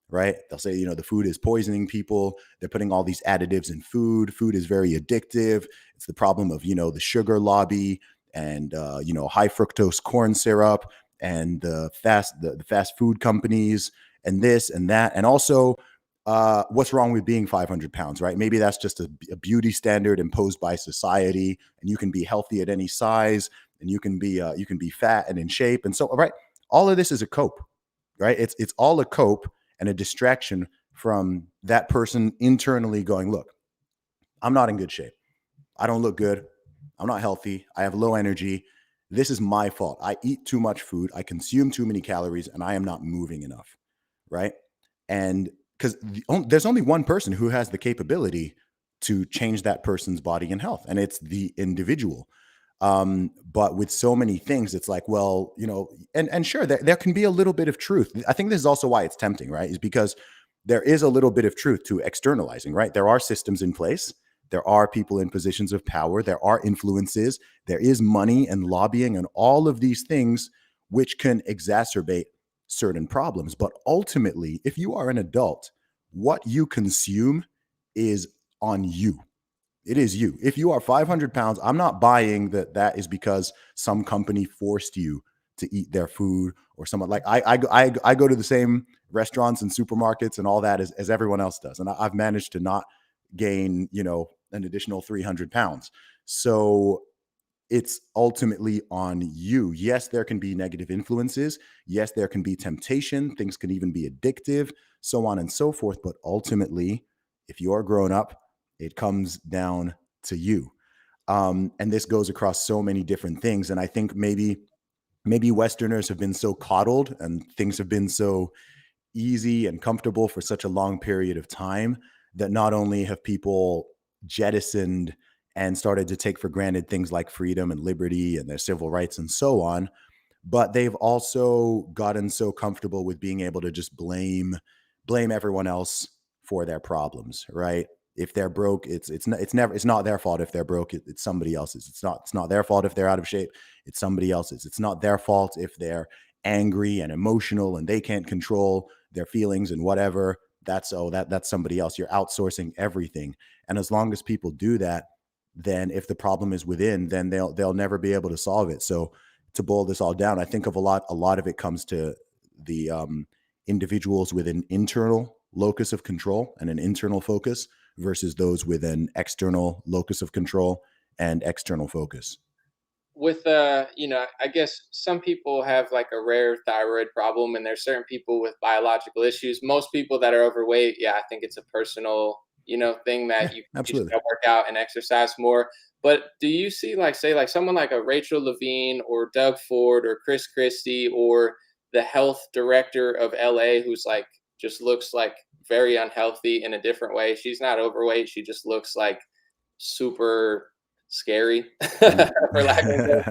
right? They'll say, the food is poisoning people. They're putting all these additives in food. Food is very addictive. It's the problem of, the sugar lobby and, high fructose corn syrup and the fast food companies and this and that. And also, what's wrong with being 500 pounds, right? Maybe that's just a beauty standard imposed by society, and you can be healthy at any size, and you can be fat and in shape, and so right. All of this is a cope, right? It's all a cope and a distraction from that person internally going, look, I'm not in good shape. I don't look good. I'm not healthy. I have low energy. This is my fault. I eat too much food. I consume too many calories, and I am not moving enough, right? And because there's only one person who has the capability to change that person's body and health, and it's the individual. But with so many things, it's like, well, and sure, there can be a little bit of truth. I think this is also why it's tempting, right? Is because there is a little bit of truth to externalizing, right? There are systems in place. There are people in positions of power. There are influences. There is money and lobbying and all of these things which can exacerbate certain problems. But ultimately, if you are an adult, what you consume is on you. It is you. If you are 500 pounds, I'm not buying that is because some company forced you to eat their food or someone like I go to the same restaurants and supermarkets and all that as everyone else does. And I've managed to not gain, an additional 300 pounds. So it's ultimately on you. Yes, there can be negative influences. Yes, there can be temptation. Things can even be addictive, so on and so forth. But ultimately, if you're grown up, it comes down to you. And this goes across so many different things. And I think maybe Westerners have been so coddled and things have been so easy and comfortable for such a long period of time that not only have people jettisoned and started to take for granted things like freedom and liberty and their civil rights and so on, but they've also gotten so comfortable with being able to just blame everyone else for their problems, right? If they're broke, it's not their fault. If they're broke, it's somebody else's. It's not their fault if they're out of shape. It's somebody else's. It's not their fault if they're angry and emotional and they can't control their feelings and whatever. That's somebody else. You're outsourcing everything. And as long as people do that, then if the problem is within, then they'll never be able to solve it. So to boil this all down, I think a lot of it comes to the individuals with an internal locus of control and an internal focus versus those with an external locus of control and external focus. With I guess some people have like a rare thyroid problem, and there's certain people with biological issues. Most people that are overweight, yeah, I think it's a personal thing Yeah, that you just absolutely. gotta work out and exercise more. But do you see, like, say, like someone like a Rachel Levine or Doug Ford or Chris Christie or the health director of LA, who's like just looks like very unhealthy in a different way? She's not overweight, she just looks like super scary, for lack of a better Mhm.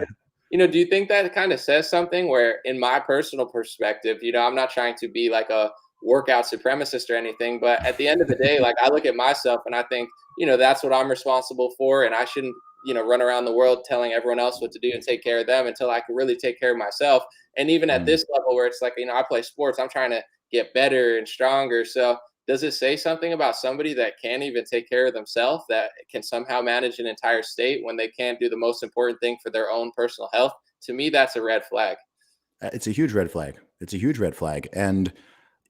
word. Do you think that kind of says something? Where, in my personal perspective, I'm not trying to be like a workout supremacist or anything, but at the end of the day, like I look at myself and I think, that's what I'm responsible for, and I shouldn't, run around the world telling everyone else what to do and take care of them until I can really take care of myself. And even at this level where it's like, I play sports, I'm trying to get better and stronger. So does it say something about somebody that can't even take care of themselves, that can somehow manage an entire state when they can't do the most important thing for their own personal health? To me, that's a red flag. It's a huge red flag. It's a huge red flag. And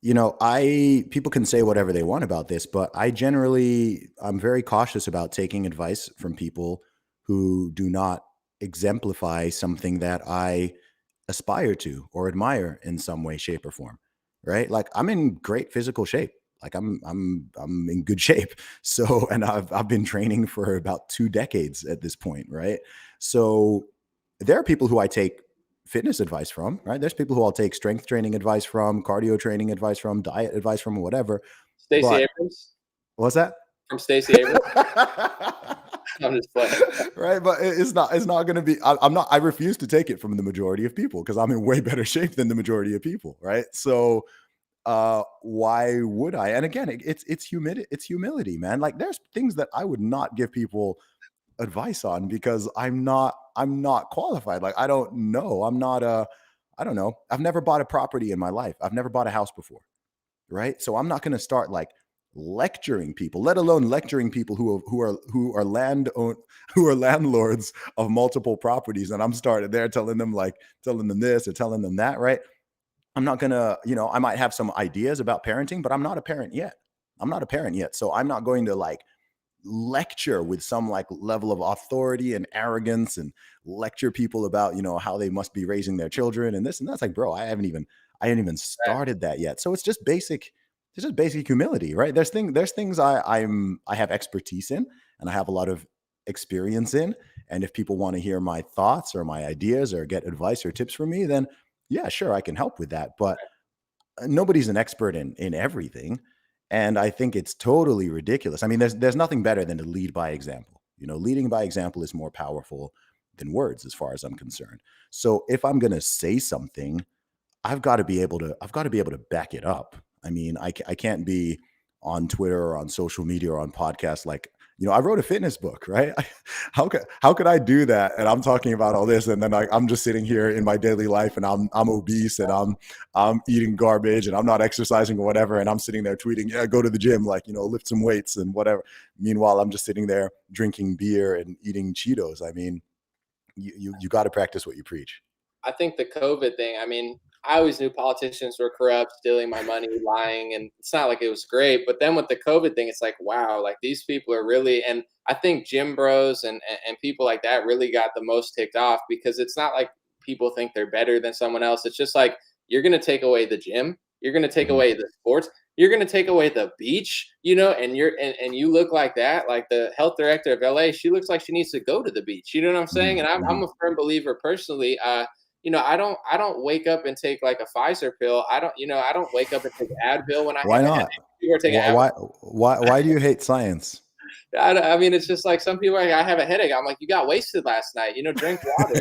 people can say whatever they want about this, but I'm very cautious about taking advice from people who do not exemplify something that I aspire to or admire in some way, shape, or form. Right? Like I'm in great physical shape. Like I'm in good shape. So, and I've been training for about 2 decades at this point, right? So there are people who I take fitness advice from, right? There's people who I'll take strength training advice from, cardio training advice from, diet advice from, whatever. Stacey But Abrams what's that? from Stacey Abrams. I'm just playing. Right, but it's not going to be. I refuse to take it from the majority of people because I'm in way better shape than the majority of people, right? So why would I? And again, it's humility, man. Like there's things that I would not give people advice on because I'm not qualified. Like I don't know. I don't know. I've never bought a property in my life. I've never bought a house before, right? So I'm not going to start like lecturing people, let alone lecturing people who are landlords of multiple properties, and I'm started there telling them this or telling them that, right? I'm not gonna, I might have some ideas about parenting, but I'm not a parent yet. So I'm not going to like lecture with some like level of authority and arrogance and lecture people about, how they must be raising their children and this and that's. Like, bro, I haven't even started that yet. So it's just basic humility, right? There's things I have expertise in and I have a lot of experience in. And if people want to hear my thoughts or my ideas or get advice or tips from me, then yeah, sure, I can help with that. But nobody's an expert in everything. And I think it's totally ridiculous. I mean, there's nothing better than to lead by example. Leading by example is more powerful than words as far as I'm concerned. So if I'm going to say something, I've got to be able to back it up. I mean, I can't be on Twitter or on social media or on podcasts like, I wrote a fitness book, right? How could I do that? And I'm talking about all this, and then I'm just sitting here in my daily life, and I'm obese, and I'm eating garbage, and I'm not exercising or whatever, and I'm sitting there tweeting, yeah, go to the gym, like lift some weights and whatever. Meanwhile, I'm just sitting there drinking beer and eating Cheetos. I mean, you got to practice what you preach. I think the COVID thing, I mean, I always knew politicians were corrupt, stealing my money, lying, and it's not like it was great. But then with the COVID thing, it's like, wow, like these people are really, and I think gym bros and people like that really got the most ticked off because it's not like people think they're better than someone else. It's just like, you're going to take away the gym, you're going to take away the sports, you're going to take away the beach, and and you look like that. Like the health director of LA, she looks like she needs to go to the beach. You know what I'm saying? And I'm a firm believer personally. I don't wake up and take like a Pfizer pill. I don't wake up and take Advil when I Why have a not? headache. People are taking Advil. Why do you hate science? I mean, it's just like some people are like, I have a headache. I'm like, you got wasted last night. Drink water.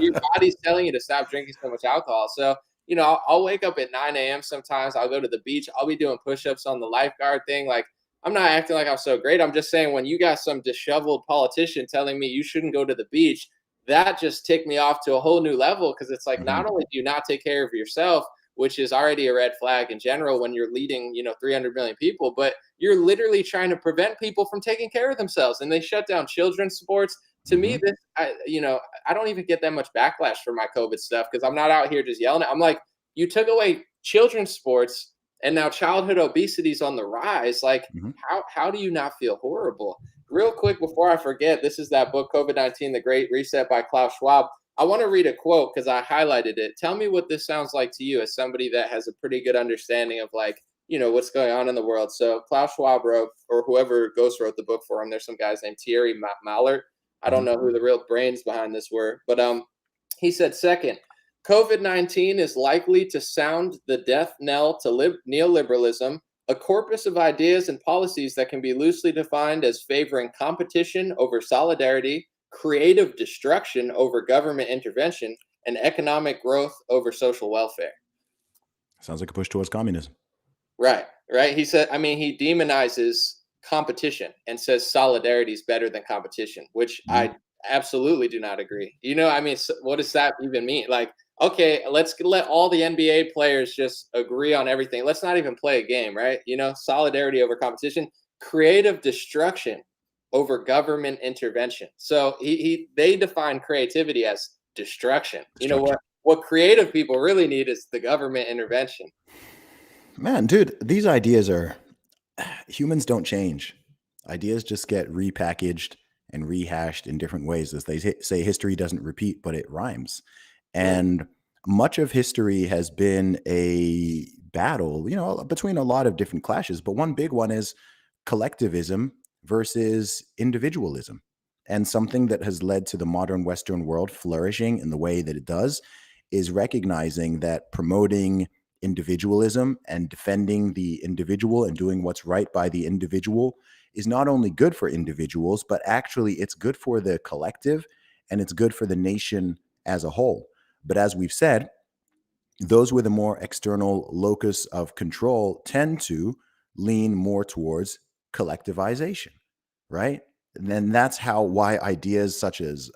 Your body's telling you to stop drinking so much alcohol. So, I'll wake up at 9 a.m. sometimes. I'll go to the beach. I'll be doing push-ups on the lifeguard thing. Like, I'm not acting like I'm so great. I'm just saying when you got some disheveled politician telling me you shouldn't go to the beach, that just ticked me off to a whole new level because it's like not only do you not take care of yourself, which is already a red flag in general when you're leading 300 million people, but you're literally trying to prevent people from taking care of themselves, and they shut down children's sports. To me, this I don't even get that much backlash for my COVID stuff because I'm not out here just yelling. I'm like, you took away children's sports and now childhood obesity is on the rise. Like, how do you not feel horrible? Real quick before I forget, this is that book, COVID-19, The Great Reset by Klaus Schwab. I want to read a quote because I highlighted it. Tell me what this sounds like to you as somebody that has a pretty good understanding of like, what's going on in the world. So Klaus Schwab wrote, or whoever ghost wrote the book for him, there's some guys named Thierry Mallert. I don't know who the real brains behind this were, but he said, second, COVID-19 is likely to sound the death knell to neoliberalism, a corpus of ideas and policies that can be loosely defined as favoring competition over solidarity, creative destruction over government intervention, and economic growth over social welfare. Sounds like a push towards communism. Right, right. He said, I mean, he demonizes competition and says solidarity is better than competition, which Mhm. I absolutely do not agree. I mean, what does that even mean? Like, okay, let's let all the NBA players just agree on everything. Let's not even play a game, right? Solidarity over competition, creative destruction over government intervention. So they define creativity as destruction. You know Destruction. what creative people really need is the government intervention. Man, dude, these ideas are humans don't change. Ideas just get repackaged and rehashed in different ways. As they say, history doesn't repeat, but it rhymes. Mm, And much of history has been a battle, between a lot of different clashes. But one big one is collectivism versus individualism. And something that has led to the modern Western world flourishing in the way that it does is recognizing that promoting individualism and defending the individual and doing what's right by the individual is not only good for individuals, but actually it's good for the collective and it's good for the nation as a whole. But as we've said, those with a more external locus of control tend to lean more towards collectivization, right? And then that's why ideas such as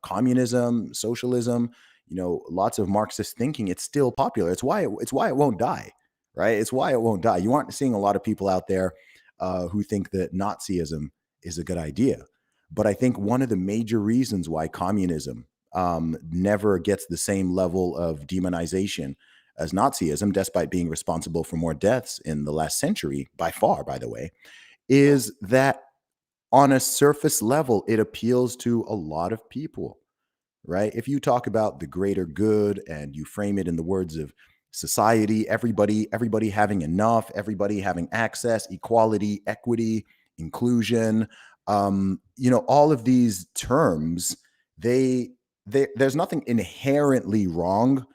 communism, socialism, lots of Marxist thinking, it's still popular. It's why it won't die, right? It's why it won't die. You aren't seeing a lot of people out there who think that Nazism is a good idea. But I think one of the major reasons why communism never gets the same level of demonization as Nazism, despite being responsible for more deaths in the last century, by far, by the way, mm, is that on a surface level, it appeals to a lot of people, right? If you talk about the greater good and you frame it in the words of society, everybody having enough, everybody having access, equality, equity, inclusion, all of these terms, they, there's nothing inherently wrong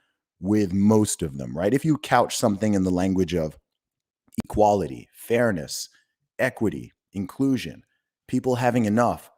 with most of them, right? If you couch something in the language of equality, fairness, equity, inclusion, people having enough,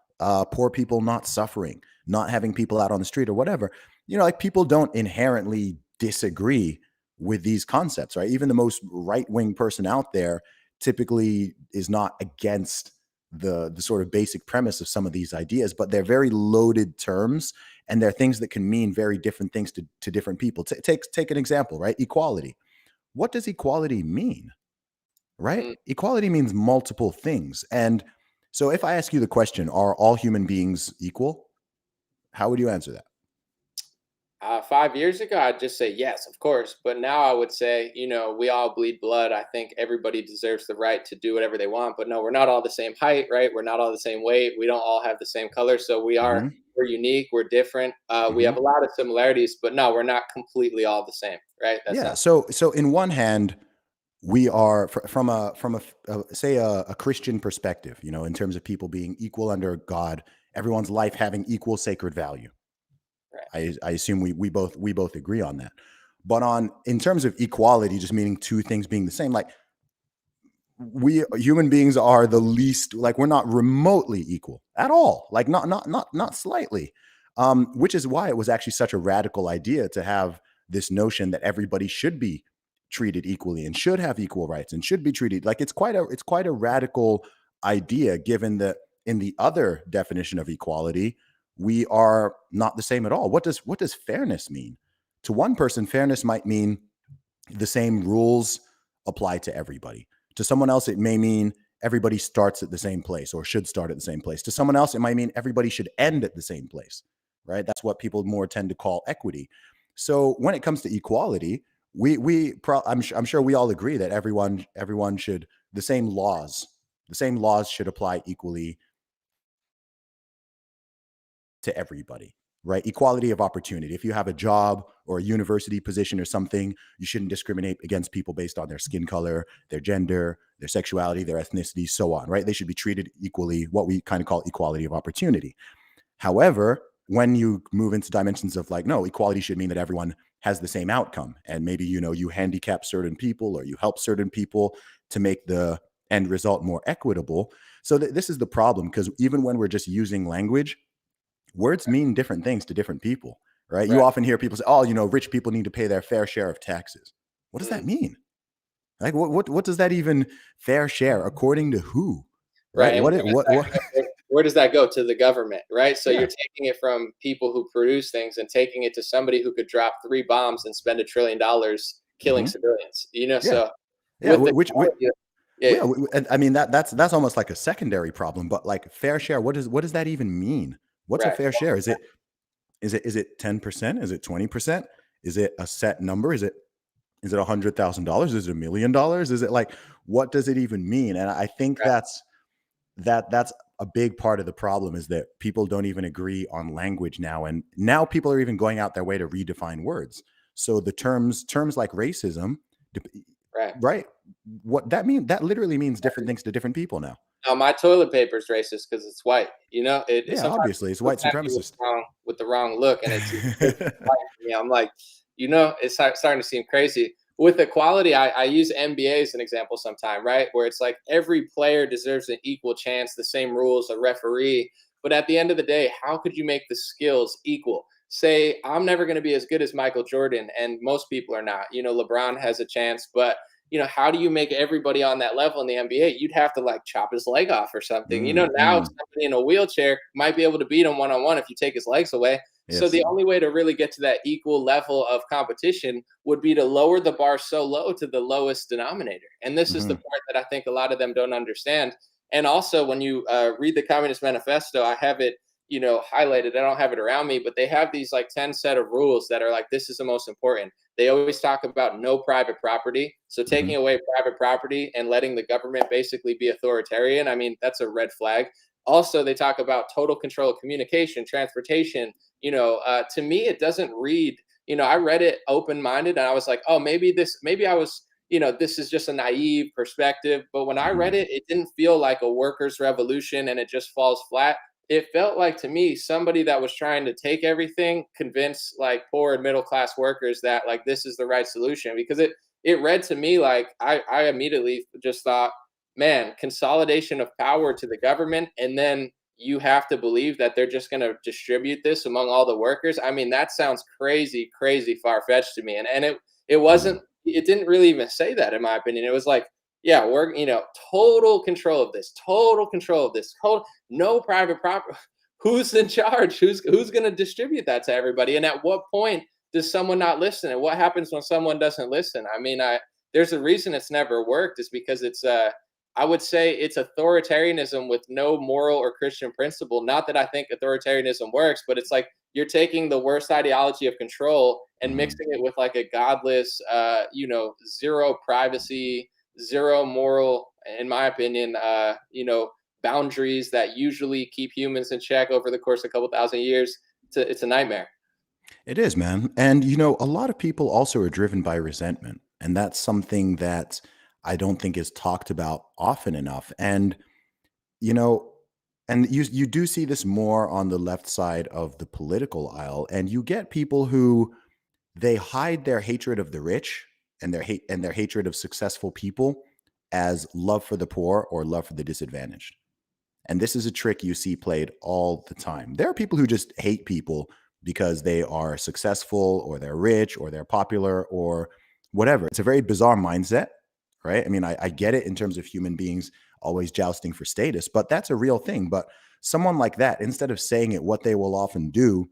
poor people not suffering, not having people out on the street or whatever. Like people don't inherently disagree with these concepts, right? Even the most right wing person out there typically is not against the sort of basic premise of some of these ideas, but they're very loaded terms and they're things that can mean very different things to different people. Take an example, right? Equality. What does equality mean? Right? mm. Equality means multiple things. And so if I ask you the question, are all human beings equal? How would you answer that? 5 years ago, I'd just say yes, of course. But now I would say, we all bleed blood. I think everybody deserves the right to do whatever they want. But no, we're not all the same height, right? We're not all the same weight. We don't all have the same color. So Hmm. we're unique. We're different. We Hmm. have a lot of similarities, but no, we're not completely all the same, right? That's Yeah. not. So in one hand, we are say a Christian perspective, in terms of people being equal under God, everyone's life having equal sacred value. Right. I assume we both agree on that. But on in terms of equality, just meaning two things being the same, like we human beings are the least, like we're not remotely equal at all, like not slightly, which is why it was actually such a radical idea to have this notion that everybody should be treated equally and should have equal rights and should be treated like it's quite a radical idea, given that in the other definition of equality we are not the same at all. What does fairness mean? To one person, fairness might mean the same rules apply to everybody. To someone else, it may mean everybody starts at the same place or should start at the same place. To someone else, it might mean everybody should end at the same place, right? That's what people more tend to call equity. So when it comes to equality, I'm sure we all agree that everyone should the same laws should apply equally to everybody, right? Equality of opportunity. If you have a job or a university position or something, you shouldn't discriminate against people based on their skin color, their gender, their sexuality, their ethnicity, so on, right? They should be treated equally, what we kind of call equality of opportunity. However, when you move into dimensions of like, no, equality should mean that everyone has the same outcome. And maybe, you handicap certain people or you help certain people to make the end result more equitable. So this is the problem, because even when we're just using language, words mean different things to different people, right? You Right. often hear people say, oh, rich people need to pay their fair share of taxes. What does that Mm. mean? Like what does that even fair share according to who? Right? Right. And where does that go? To the government, right? So Yeah. you're taking it from people who produce things and taking it to somebody who could drop 3 bombs and spend $1 trillion killing Hmm. civilians. Yeah. So Yeah. with the Which quality yeah, yeah, yeah, and I mean that's almost like a secondary problem, but like fair share, what does that even mean? What's a right. fair share? Is it 10%? Is it 20%? Is it a set number? Is it $100,000? Is it $1 million? Is it like what does it even mean? And I think Right. that's a big part of the problem is that people don't even agree on language now, and now people are even going out their way to redefine words. So the terms like racism, Right. right? What that mean? That literally means different things to different people now. Now my toilet paper is racist because it's white. It Yeah, sometimes obviously, it's people white look at me supremacist. with the wrong look, and it's white to me. I'm like, it's starting to seem crazy. With equality, I use NBA as an example sometime, right? Where it's like every player deserves an equal chance, the same rules, a referee. But at the end of the day, how could you make the skills equal? Say, I'm never going to be as good as Michael Jordan, and most people are not. LeBron has a chance, but how do you make everybody on that level in the NBA? You'd have to like chop his leg off or something. Now Mm. somebody in a wheelchair might be able to beat him one on one if you take his legs away. So Yes. the only way to really get to that equal level of competition would be to lower the bar so low to the lowest denominator. And this is the Hmm. part that I think a lot of them don't understand. And also, when you read the Communist Manifesto, I have it, highlighted. I don't have it around me, but they have these like 10 set of rules that are like, this is the most important. They always talk about no private property. So Hmm. taking away private property and letting the government basically be authoritarian, I mean, that's a red flag. Also, they talk about total control of communication, transportation. To me, it doesn't read. I read it open minded, and I was like, oh, maybe I was. This is just a naive perspective. But when I Hmm. read it, it didn't feel like a workers' revolution, and it just falls flat. It felt like to me somebody that was trying to take everything, convince like poor and middle class workers that like this is the right solution, because it read to me like I immediately just thought, man, consolidation of power to the government, and then you have to believe that they're just going to distribute this among all the workers. I mean, that sounds crazy, crazy far fetched to me. And it Hmm. wasn't. It didn't really even say that, in my opinion. It was like, yeah, we're total control of this, total control of this, no private property. Who's in charge? Who's going to distribute that to everybody? And at what point does someone not listen? And what happens when someone doesn't listen? I mean, there's a reason it's never worked. Is because it's I would say it's authoritarianism with no moral or Christian principle. Not that I think authoritarianism works, but it's like you're taking the worst ideology of control and Hmm. mixing it with like a godless, zero privacy, zero moral, in my opinion, boundaries that usually keep humans in check over the course of a couple thousand years. It's a nightmare. It is, man. And a lot of people also are driven by resentment. And that's something that I don't think is talked about often enough. And, you know, and you do see this more on the left side of the political aisle. And you get people who they hide their hatred of the rich and their hatred of successful people as love for the poor or love for the disadvantaged. And this is a trick you see played all the time. There are people who just hate people because they are successful or they're rich or they're popular or whatever. It's a very bizarre mindset, right? I mean, I get it in terms of human beings always jousting for status, but that's a real thing. But someone like that, instead of saying it, what they will often do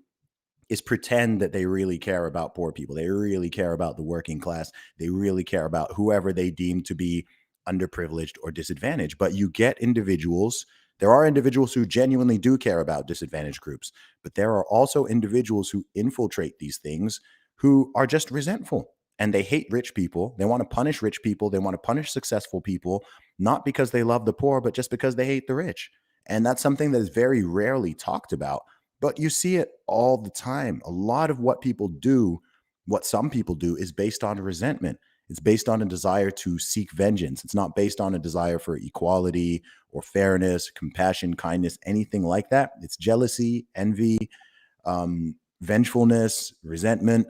is pretend that they really care about poor people. They really care about the working class. They really care about whoever they deem to be underprivileged or disadvantaged. But you get individuals, there are individuals who genuinely do care about disadvantaged groups, but there are also individuals who infiltrate these things who are just resentful and they hate rich people. They want to punish rich people. They want to punish successful people, not because they love the poor, but just because they hate the rich. And that's something that is very rarely talked about, but you see it all the time. A lot of what people do, what some people do, is based on resentment. It's based on a desire to seek vengeance. It's not based on a desire for equality or fairness, compassion, kindness, anything like that. It's jealousy, envy, vengefulness, resentment,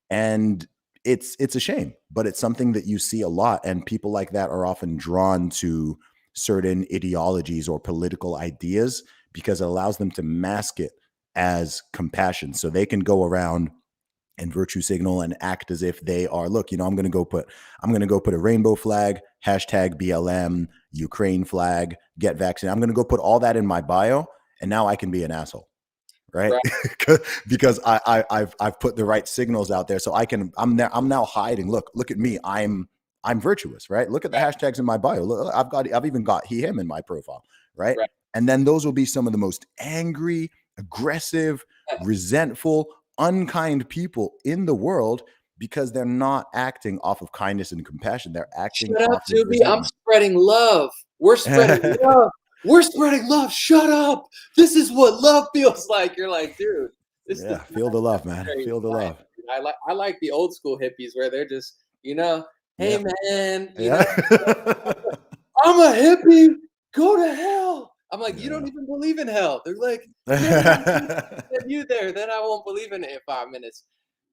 and it's a shame. But it's something that you see a lot, and people like that are often drawn to certain ideologies or political ideas because it allows them to mask it as compassion. So they can go around and virtue signal and act as if they are, look, I'm going to go put a rainbow flag, hashtag BLM, Ukraine flag, get vaccinated. I'm going to go put all that in my bio, and now I can be an asshole. Right. Because I've put the right signals out there. So I'm now hiding. Look at me. I'm virtuous. Right. Look at the hashtags in my bio. Look, I've even got he, him in my profile. Right. And then those will be some of the most angry, aggressive, resentful, unkind people in the world, because they're not acting off of kindness and compassion. They're acting Shut up, off of Zuby. resentment. I'm spreading love. We're spreading love. We're spreading love. Shut up. This is what love feels like. You're like, dude, this is feel the love, man. Feel the love. I like the old school hippies where they're just, hey man, Yeah. I'm a hippie. Go to hell. I'm like, you don't even believe in hell. They're like, you there, then I won't believe in it in 5 minutes.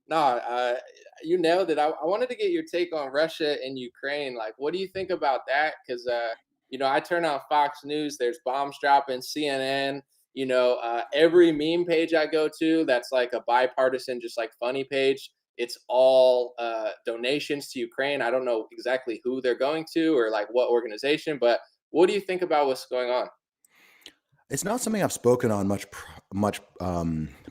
No, you nailed it. I wanted to get your take on Russia and Ukraine. Like, what do you think about that? Because, I turn on Fox News, there's bombs dropping, CNN, every meme page I go to that's like a bipartisan, just like funny page. It's all donations to Ukraine. I don't know exactly who they're going to or like what organization, but what do you think about what's going on? It's not something I've spoken on much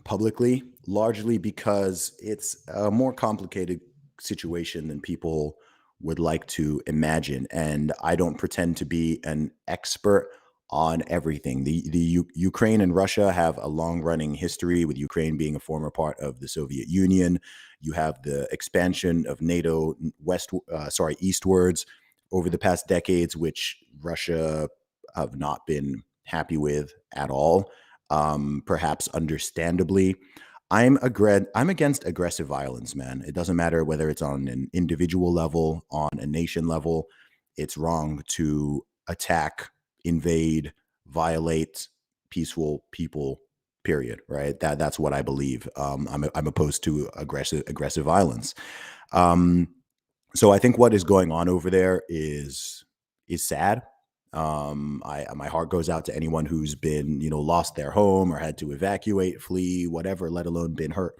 publicly, largely because it's a more complicated situation than people would like to imagine. And I don't pretend to be an expert on everything. The Ukraine and Russia have a long running history, with Ukraine being a former part of the Soviet Union. You have the expansion of NATO eastwards over the past decades, which Russia have not been happy with at all, perhaps understandably. I'm against aggressive violence, man. It doesn't matter whether it's on an individual level, on a nation level. It's wrong to attack, invade, violate peaceful people. Period. Right. That's what I believe. I'm opposed to aggressive violence. So I think what is going on over there is sad. My heart goes out to anyone who's been, lost their home or had to evacuate, flee, whatever, let alone been hurt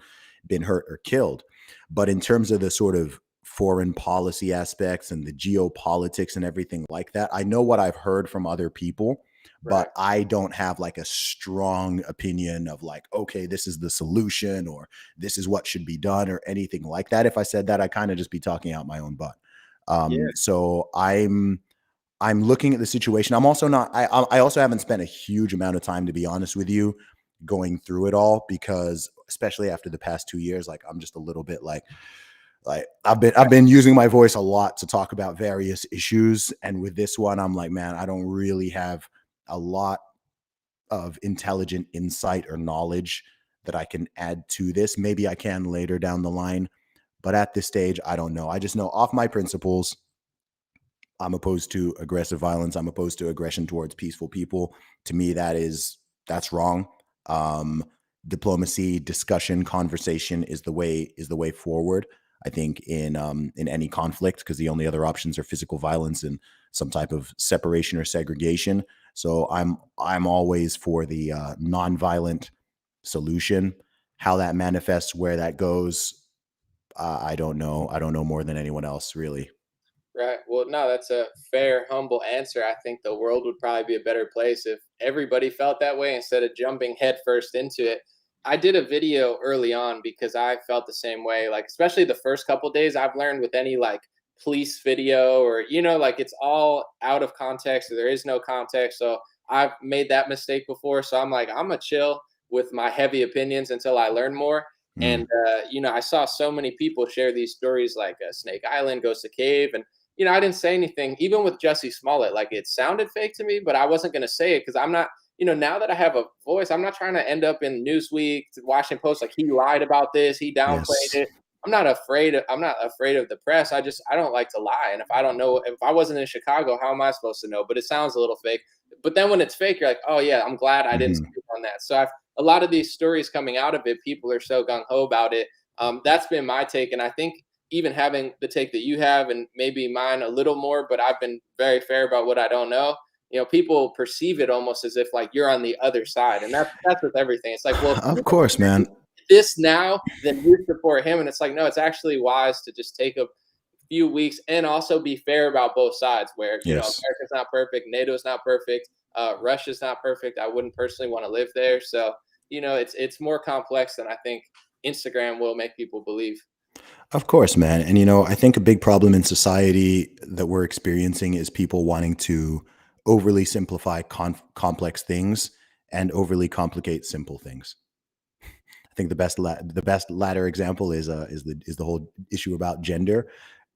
or killed. But in terms of the sort of foreign policy aspects and the geopolitics and everything like that, I know what I've heard from other people, but I don't have like a strong opinion of like, okay, this is the solution or this is what should be done or anything like that. If I said that, I kind of just be talking out my own butt. So I'm looking at the situation. I'm also not, I also haven't spent a huge amount of time, to be honest with you, going through it all, because especially after the past 2 years, like I'm just a little bit like I've been using my voice a lot to talk about various issues. And with this one, I'm like, man, I don't really have a lot of intelligent insight or knowledge that I can add to this. Maybe I can later down the line, but at this stage, I don't know. I just know off my principles, I'm opposed to aggressive violence. I'm opposed to aggression towards peaceful people. To me, that's wrong. Diplomacy, discussion, conversation is the way forward. I think in any conflict, because the only other options are physical violence and some type of separation or segregation. So I'm always for the nonviolent solution. How that manifests, where that goes, I don't know. I don't know more than anyone else, really. Right. Well, no, that's a fair, humble answer. I think the world would probably be a better place if everybody felt that way instead of jumping headfirst into it. I did a video early on because I felt the same way. Like, especially the first couple days, I've learned with any like police video or, like it's all out of context or there is no context. So I've made that mistake before. So I'm like, I'm going to chill with my heavy opinions until I learn more. And, I saw so many people share these stories like Snake Island, Ghost of Cave. And, I didn't say anything, even with Jussie Smollett. Like, it sounded fake to me, but I wasn't going to say it because I'm not, now that I have a voice, I'm not trying to end up in Newsweek, Washington Post, like he lied about this, he downplayed it. I'm not afraid of the press. I don't like to lie. And if I don't know, if I wasn't in Chicago, how am I supposed to know? But it sounds a little fake. But then when it's fake, you're like, oh yeah, I'm glad I didn't speak on that. So a lot of these stories coming out of it, people are so gung ho about it. That's been my take. And I think even having the take that you have and maybe mine a little more, but I've been very fair about what I don't know. People perceive it almost as if like you're on the other side. And that's with everything. It's like, well, of course, man. this now, then you support him. And it's like, no, it's actually wise to just take a few weeks and also be fair about both sides. Where Yes. America's not perfect, NATO's not perfect, Russia's not perfect. I wouldn't personally want to live there. So it's more complex than I think Instagram will make people believe. Of course, man. And I think a big problem in society that we're experiencing is people wanting to overly simplify complex things and overly complicate simple things. I think the best latter example is the whole issue about gender,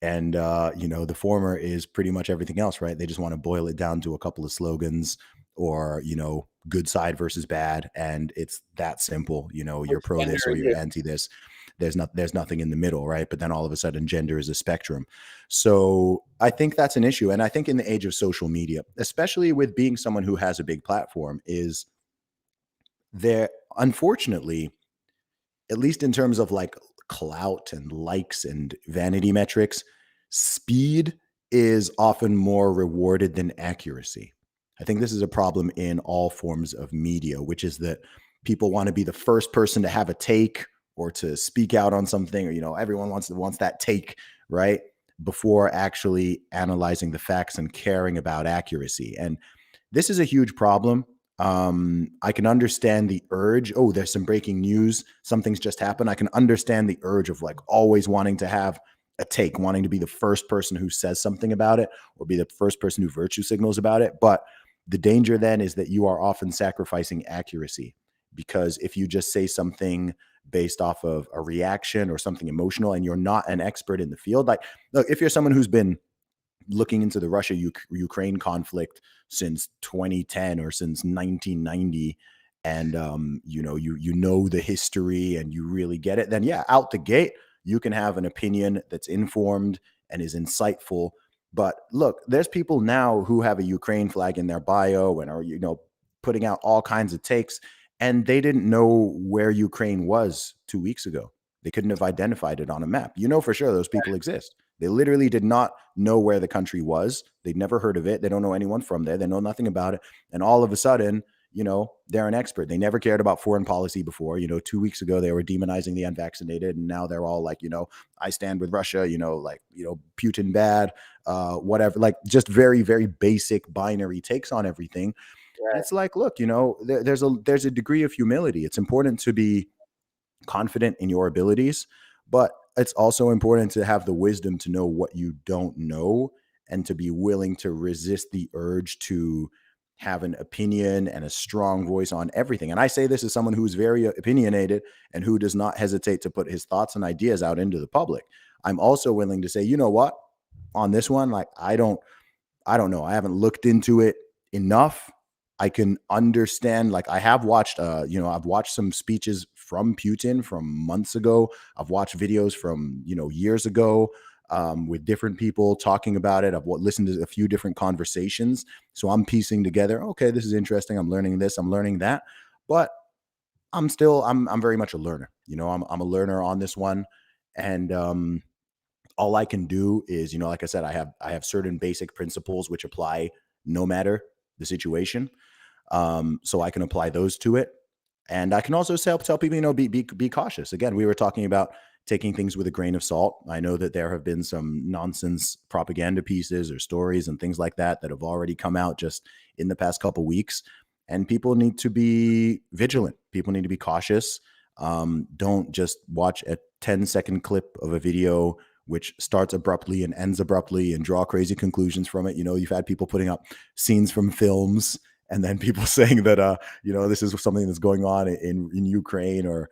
and the former is pretty much everything else, right? They just want to boil it down to a couple of slogans, or good side versus bad, and it's that simple. You're Which pro gender this are or you're you? anti this. There's nothing in the middle, right? But then all of a sudden, gender is a spectrum. So I think that's an issue, and I think in the age of social media, especially with being someone who has a big platform, is there unfortunately, at least in terms of like clout and likes and vanity metrics, speed is often more rewarded than accuracy. I think this is a problem in all forms of media, which is that people want to be the first person to have a take or to speak out on something, or everyone wants that take, right? Before actually analyzing the facts and caring about accuracy. And this is a huge problem. I can understand the urge. Oh, there's some breaking news. Something's just happened. I can understand the urge of like always wanting to have a take, wanting to be the first person who says something about it or be the first person who virtue signals about it. But the danger then is that you are often sacrificing accuracy, because if you just say something based off of a reaction or something emotional and you're not an expert in the field, like, look, if you're someone who's been looking into the Russia Ukraine conflict since 2010 or since 1990, and you know the history and you really get it, then yeah, out the gate you can have an opinion that's informed and is insightful. But look, there's people now who have a Ukraine flag in their bio and are putting out all kinds of takes, and they didn't know where Ukraine was 2 weeks ago. They couldn't have identified it on a map. For sure those people exist. They literally did not know where the country was. They'd never heard of it. They don't know anyone from there. They know nothing about it. And all of a sudden, they're an expert. They never cared about foreign policy before. 2 weeks ago, they were demonizing the unvaccinated. And now they're all like, I stand with Russia, Putin bad, whatever, like just very, very basic binary takes on everything. And Right. it's like, look, there's a degree of humility. It's important to be confident in your abilities, but it's also important to have the wisdom to know what you don't know and to be willing to resist the urge to have an opinion and a strong voice on everything. And I say this as someone who's very opinionated and who does not hesitate to put his thoughts and ideas out into the public. I'm also willing to say, you know what, on this one, like I don't know. I haven't looked into it enough. I can understand, like I have watched, I've watched some speeches from Putin from months ago. I've watched videos from, years ago, with different people talking about it. I've listened to a few different conversations. So I'm piecing together, okay, this is interesting. I'm learning this, I'm learning that. But I'm very much a learner. I'm a learner on this one. And, all I can do is, like I said, I have certain basic principles which apply no matter the situation. So I can apply those to it, and I can also tell people, be cautious. Again, we were talking about taking things with a grain of salt. I know that there have been some nonsense propaganda pieces or stories and things like that that have already come out just in the past couple weeks, and people need to be vigilant. People need to be cautious. Don't just watch a 10-second clip of a video which starts abruptly and ends abruptly and draw crazy conclusions from it. You've had people putting up scenes from films and then people saying that this is something that's going on in Ukraine, or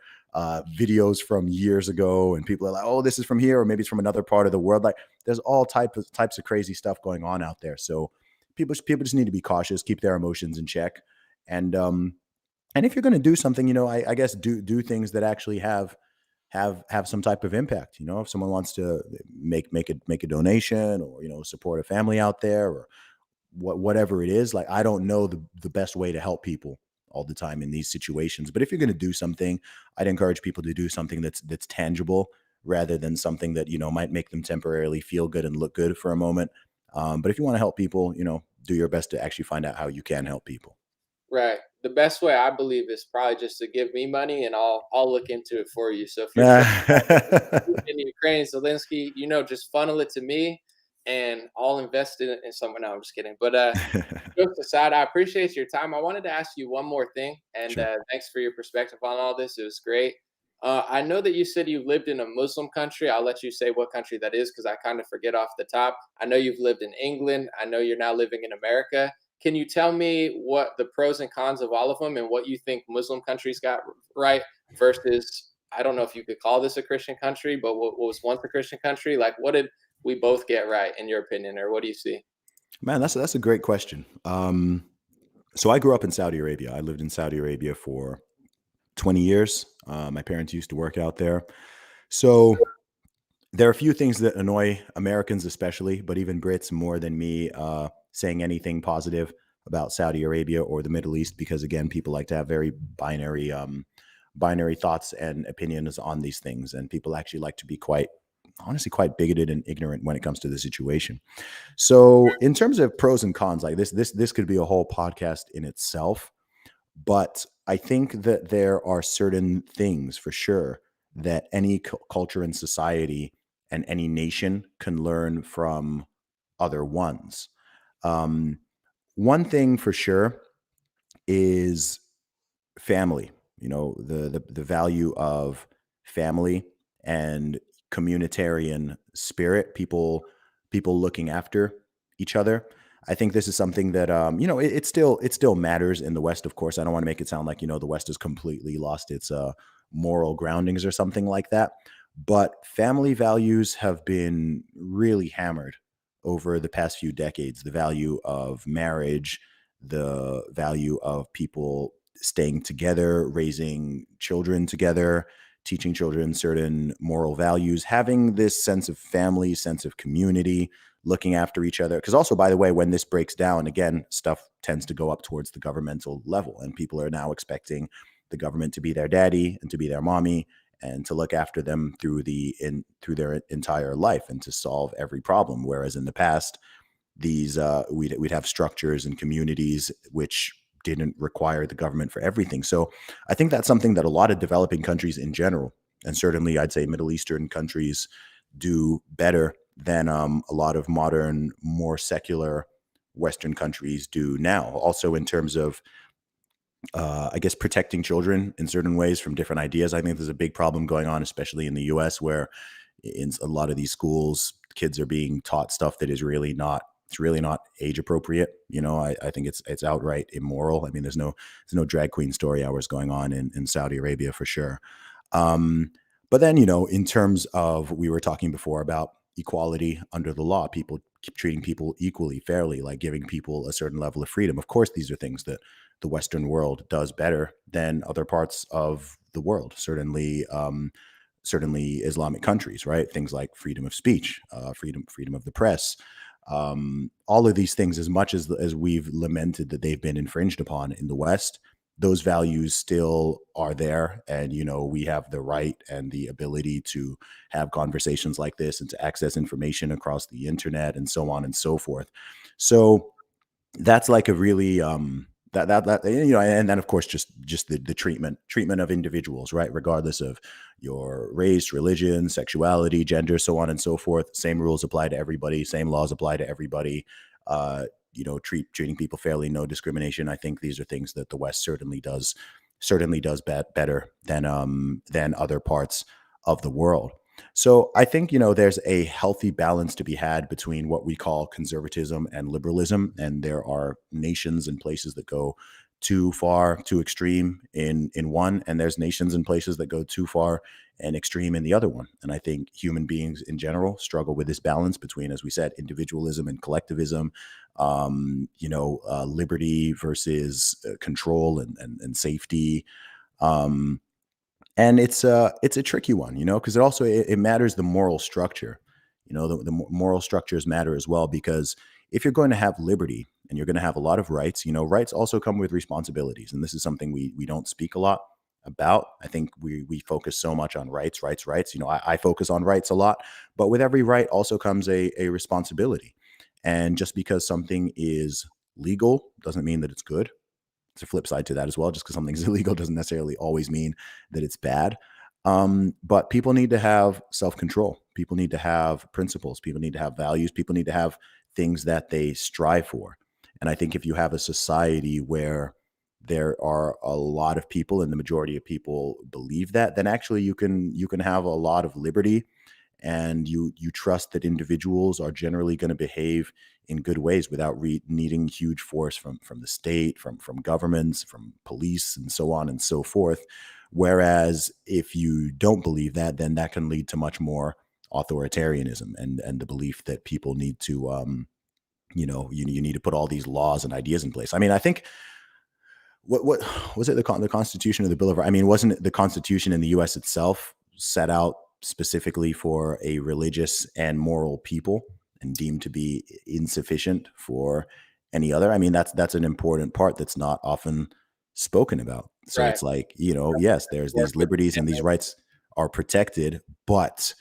videos from years ago, and people are like, oh, this is from here, or maybe it's from another part of the world. Like there's all types of crazy stuff going on out there. So people just need to be cautious, keep their emotions in check, and if you're going to do something, I guess do things that actually have some type of impact. If someone wants to make a donation, or support a family out there, or whatever it is, like I don't know the best way to help people all the time in these situations. But if you're going to do something, I'd encourage people to do something that's tangible, rather than something that might make them temporarily feel good and look good for a moment. But if you want to help people, do your best to actually find out how you can help people. Right. The best way I believe is probably just to give me money and I'll look into it for you. So if you're showing in Ukraine, Zelensky, just funnel it to me and I'll invest it in someone. No, I'm just kidding. But jokes aside, I appreciate your time. I wanted to ask you one more thing, and Sure. thanks for your perspective on all this. It was great. I know that you said you lived in a Muslim country. I'll let you say what country that is because I kind of forget off the top. I know you've lived in England. I know you're now living in America. Can you tell me what the pros and cons of all of them and what you think Muslim countries got right versus, I don't know if you could call this a Christian country, but what was once a Christian country? Like, what did we both get right in your opinion, or what do you see? Man, that's a great question. So I grew up in Saudi Arabia. I lived in Saudi Arabia for 20 years. My parents used to work out there. So there are a few things that annoy Americans, especially, but even Brits more than me, saying anything positive about Saudi Arabia or the Middle East, because again, people like to have very binary thoughts and opinions on these things, and people actually like to be honestly, quite bigoted and ignorant when it comes to the situation. So, in terms of pros and cons, like this could be a whole podcast in itself. But I think that there are certain things for sure that any culture and society and any nation can learn from other ones. Um, One thing for sure is family. The value of family and communitarian spirit. People looking after each other. I think this is something that it still matters in the West. Of course, I don't want to make it sound like the West has completely lost its moral groundings or something like that. But family values have been really hammered over the past few decades. The value of marriage, the value of people staying together, raising children together, teaching children certain moral values, having this sense of family, sense of community, looking after each other. Because also, by the way, when this breaks down, again, stuff tends to go up towards the governmental level, and people are now expecting the government to be their daddy and to be their mommy and to look after them through their entire life and to solve every problem. Whereas in the past, these we'd have structures and communities which didn't require the government for everything. So I think that's something that a lot of developing countries in general, and certainly I'd say Middle Eastern countries, do better than a lot of modern, more secular Western countries do now. Also, in terms of I guess protecting children in certain ways from different ideas. I think there's a big problem going on, especially in the U.S., where in a lot of these schools, kids are being taught stuff that is really not. It's really not age appropriate. I think it's outright immoral. I mean, there's no drag queen story hours going on in Saudi Arabia for sure. Um, but then, in terms of, we were talking before about equality under the law, people keep treating people equally, fairly, like giving people a certain level of freedom. Of course, these are things that the Western world does better than other parts of the world. Certainly Islamic countries, right? Things like freedom of speech, freedom of the press, all of these things. As much as we've lamented that they've been infringed upon in the West, those values still are there, and we have the right and the ability to have conversations like this and to access information across the internet and so on and so forth. So that's like a really and then of course just the treatment of individuals, right? Regardless of your race, religion, sexuality, gender, so on and so forth. Same rules apply to everybody, same laws apply to everybody. uh Treating people fairly, no discrimination. I think these are things that the West certainly does better than other parts of the world. So I think, there's a healthy balance to be had between what we call conservatism and liberalism. And there are nations and places that go too far, too extreme in one, and there's nations and places that go too far and extreme in the other one. And I think human beings in general struggle with this balance between, as we said, individualism and collectivism, liberty versus control and safety. Um, and it's a tricky one, because it matters the moral structure. The moral structures matter as well, because if you're going to have liberty and you're going to have a lot of rights, rights also come with responsibilities, and this is something we don't speak a lot about. I think we focus so much on rights. I focus on rights a lot, but with every right also comes a responsibility. And just because something is legal doesn't mean that it's good. There's a flip side to that as well. Just because something's illegal doesn't necessarily always mean that it's bad. But people need to have self-control. People need to have principles. People need to have values. People need to have things that they strive for. And I think if you have a society where there are a lot of people and the majority of people believe that, then actually you can have a lot of liberty, and you trust that individuals are generally going to behave in good ways without needing huge force from the state, from governments, from police, and so on and so forth. Whereas if you don't believe that, then that can lead to much more authoritarianism, and the belief that people need to you need to put all these laws and ideas in place. I mean, I think what was it, the Constitution or the Bill of Rights? I mean, wasn't it the Constitution in the U.S. itself set out specifically for a religious and moral people and deemed to be insufficient for any other? I mean, that's an important part that's not often spoken about. So Right. it's like, yes, there's Work these with liberties and these the rights are protected, but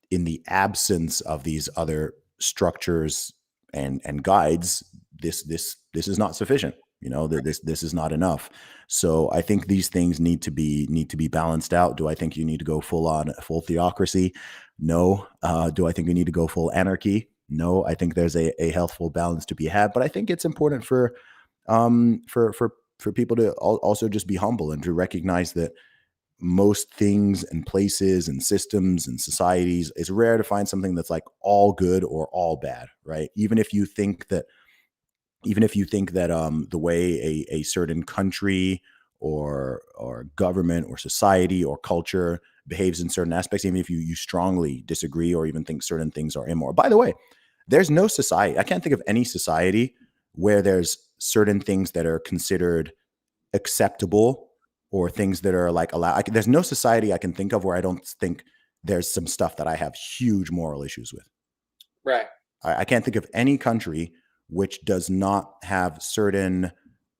in the absence of these other structures and guides, this is not sufficient. This is not enough. So I think these things need to be balanced out. Do I think you need to go full theocracy? No. Do I think you need to go full anarchy? No. I think there's a healthful balance to be had, but I think it's important for people to also just be humble and to recognize that most things and places and systems and societies, it's rare to find something that's like all good or all bad, right? Even if you think that the way a certain country or government or society or culture behaves in certain aspects, even if you strongly disagree or even think certain things are immoral. By the way, there's no society, I can't think of any society where there's certain things that are considered acceptable or things that are like allowed. There's no society I can think of where I don't think there's some stuff that I have huge moral issues with. right. I can't think of any country which does not have certain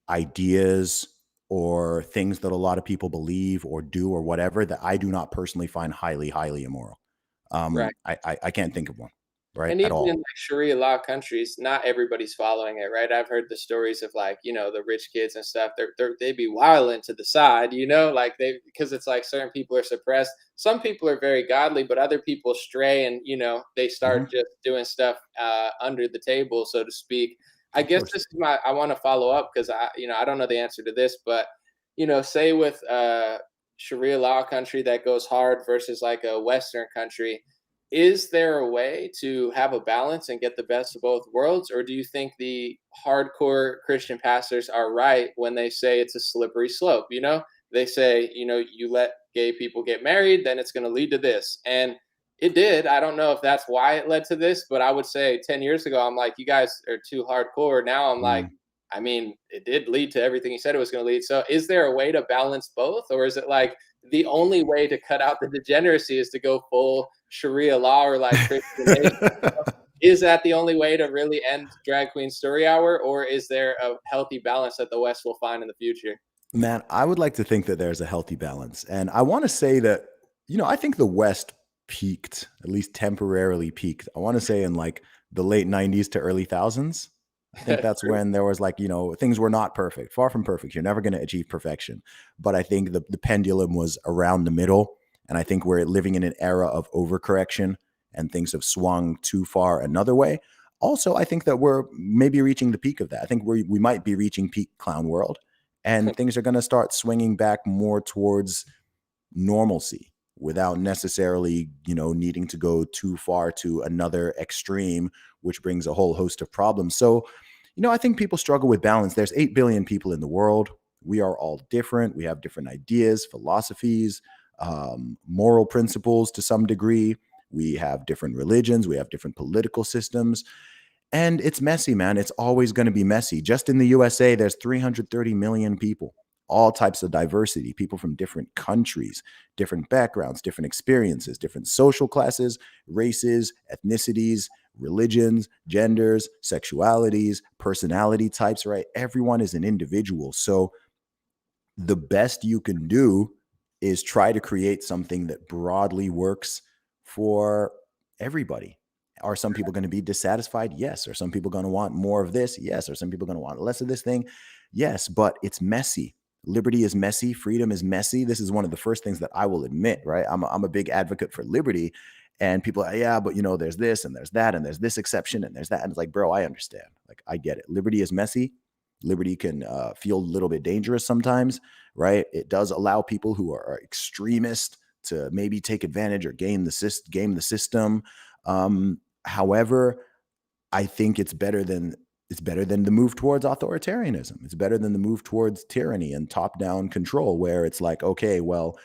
ideas or things that a lot of people believe or do or whatever that I do not personally find highly, highly immoral. Right. I can't think of one, right, And at even in all. like Sharia law countries, not everybody's following it, right? I've heard the stories of like, the rich kids and stuff. They be wilding to the side, like they because it's like certain people are suppressed. Some people are very godly, but other people stray and they Mhm. start just doing stuff under the table, so to speak. I Of guess course. this is I want to follow up because I don't know the answer to this, but say with Sharia law country that goes hard versus like a Western country, is there a way to have a balance and get the best of both worlds, or do you think the hardcore Christian pastors are right when they say it's a slippery slope? They say, you let gay people get married, then it's going to lead to this. And it did. I don't know if that's why it led to this, but I would say 10 years ago, I'm like, you guys are too hardcore. Now I'm like, Mm. I mean, it did lead to everything he said it was going to lead. So is there a way to balance both? Or is it like the only way to cut out the degeneracy is to go full Sharia law or like Christian nation? Is that the only way to really end drag queen story hour, or is there a healthy balance that the West will find in the future? Man, I would like to think that there's a healthy balance. And I want to say that, I think the West peaked, at least temporarily peaked. I want to say in like the late 90s to early thousands. I think that's True. when there was like, things were not perfect, far from perfect. You're never going to achieve perfection. But I think the pendulum was around the middle. And I think we're living in an era of overcorrection and things have swung too far another way. Also, I think that we're maybe reaching the peak of that. I think we might be reaching peak clown world, and things are going to start swinging back more towards normalcy without necessarily needing to go too far to another extreme, which brings a whole host of problems. So I think people struggle with balance. There's 8 billion people in the world. We are all different. We have different ideas, philosophies, moral principles to some degree. We have different religions. We have different political systems. And it's messy, man. It's always going to be messy. Just in the USA, there's 330 million people, all types of diversity, people from different countries, different backgrounds, different experiences, different social classes, races, ethnicities, religions, genders, sexualities, personality types, right? Everyone is an individual. So the best you can do is try to create something that broadly works for everybody. Are some people going to be dissatisfied? Yes. Are some people going to want more of this? Yes. Are some people going to want less of this thing? Yes, but it's messy. Liberty is messy. Freedom is messy. This is one of the first things that I will admit, right? I'm a big advocate for liberty. And people are, yeah, but there's this and there's that and there's this exception and there's that. And it's like, bro, I understand. Like, I get it. Liberty is messy. Liberty can feel a little bit dangerous sometimes, right? It does allow people who are extremist to maybe take advantage or game the system. However, I think it's better than the move towards authoritarianism. It's better than the move towards tyranny and top-down control, where it's like, okay, well,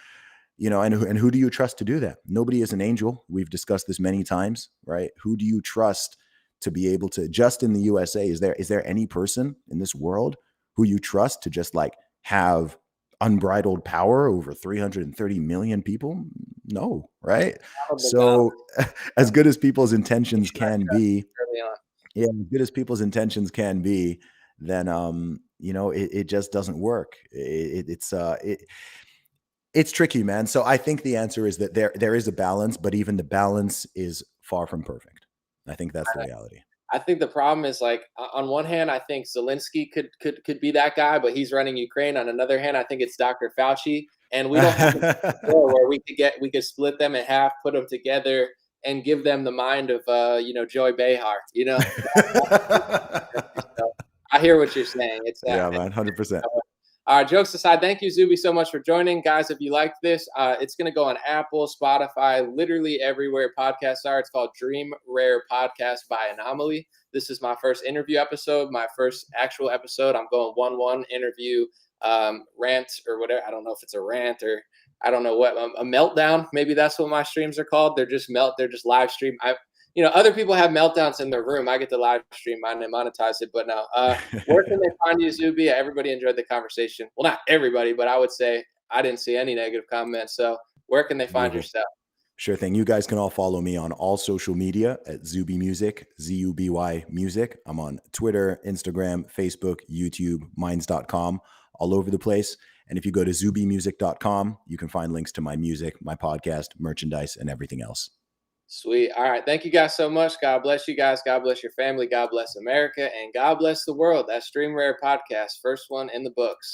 and who do you trust to do that? Nobody is an angel. We've discussed this many times, right? Who do you trust to be able to, just in the USA, is there any person in this world who you trust to just like have unbridled power over 330 million people? No, right? So as good as people's intentions can be, yeah, as good as people's intentions can be, then it just doesn't work. It's tricky, man. So I think the answer is that there is a balance, but even the balance is far from perfect. I think that's the reality. I think the problem is, like, on one hand, I think Zelensky could be that guy, but he's running Ukraine. On another hand, I think it's Dr. Fauci, and we don't have a where we could split them in half, put them together, and give them the mind of Joy Behar. I hear what you're saying. It's yeah, man, 100%. Jokes aside, thank you, Zuby, so much for joining. Guys, if you like this, it's going to go on Apple, Spotify, literally everywhere podcasts are. It's called Dream Rare Podcast by Anomaly. This is my first interview episode, my first actual episode. I'm going 1-1 interview, rant or whatever. I don't know if it's a rant or I don't know what, a meltdown. Maybe that's what my streams are called. They're just live stream. Other people have meltdowns in their room. I get to live stream mine and monetize it. But no, where can they find you, Zuby? Everybody enjoyed the conversation. Well, not everybody, but I would say I didn't see any negative comments. So where can they find your stuff? Sure thing. You guys can all follow me on all social media at Zuby Music, Zuby Music. I'm on Twitter, Instagram, Facebook, YouTube, minds.com, all over the place. And if you go to zubymusic.com, you can find links to my music, my podcast, merchandise, and everything else. Sweet. All right. Thank you guys so much. God bless you guys. God bless your family. God bless America. And God bless the world. That's Dream Rare Podcast. First one in the books.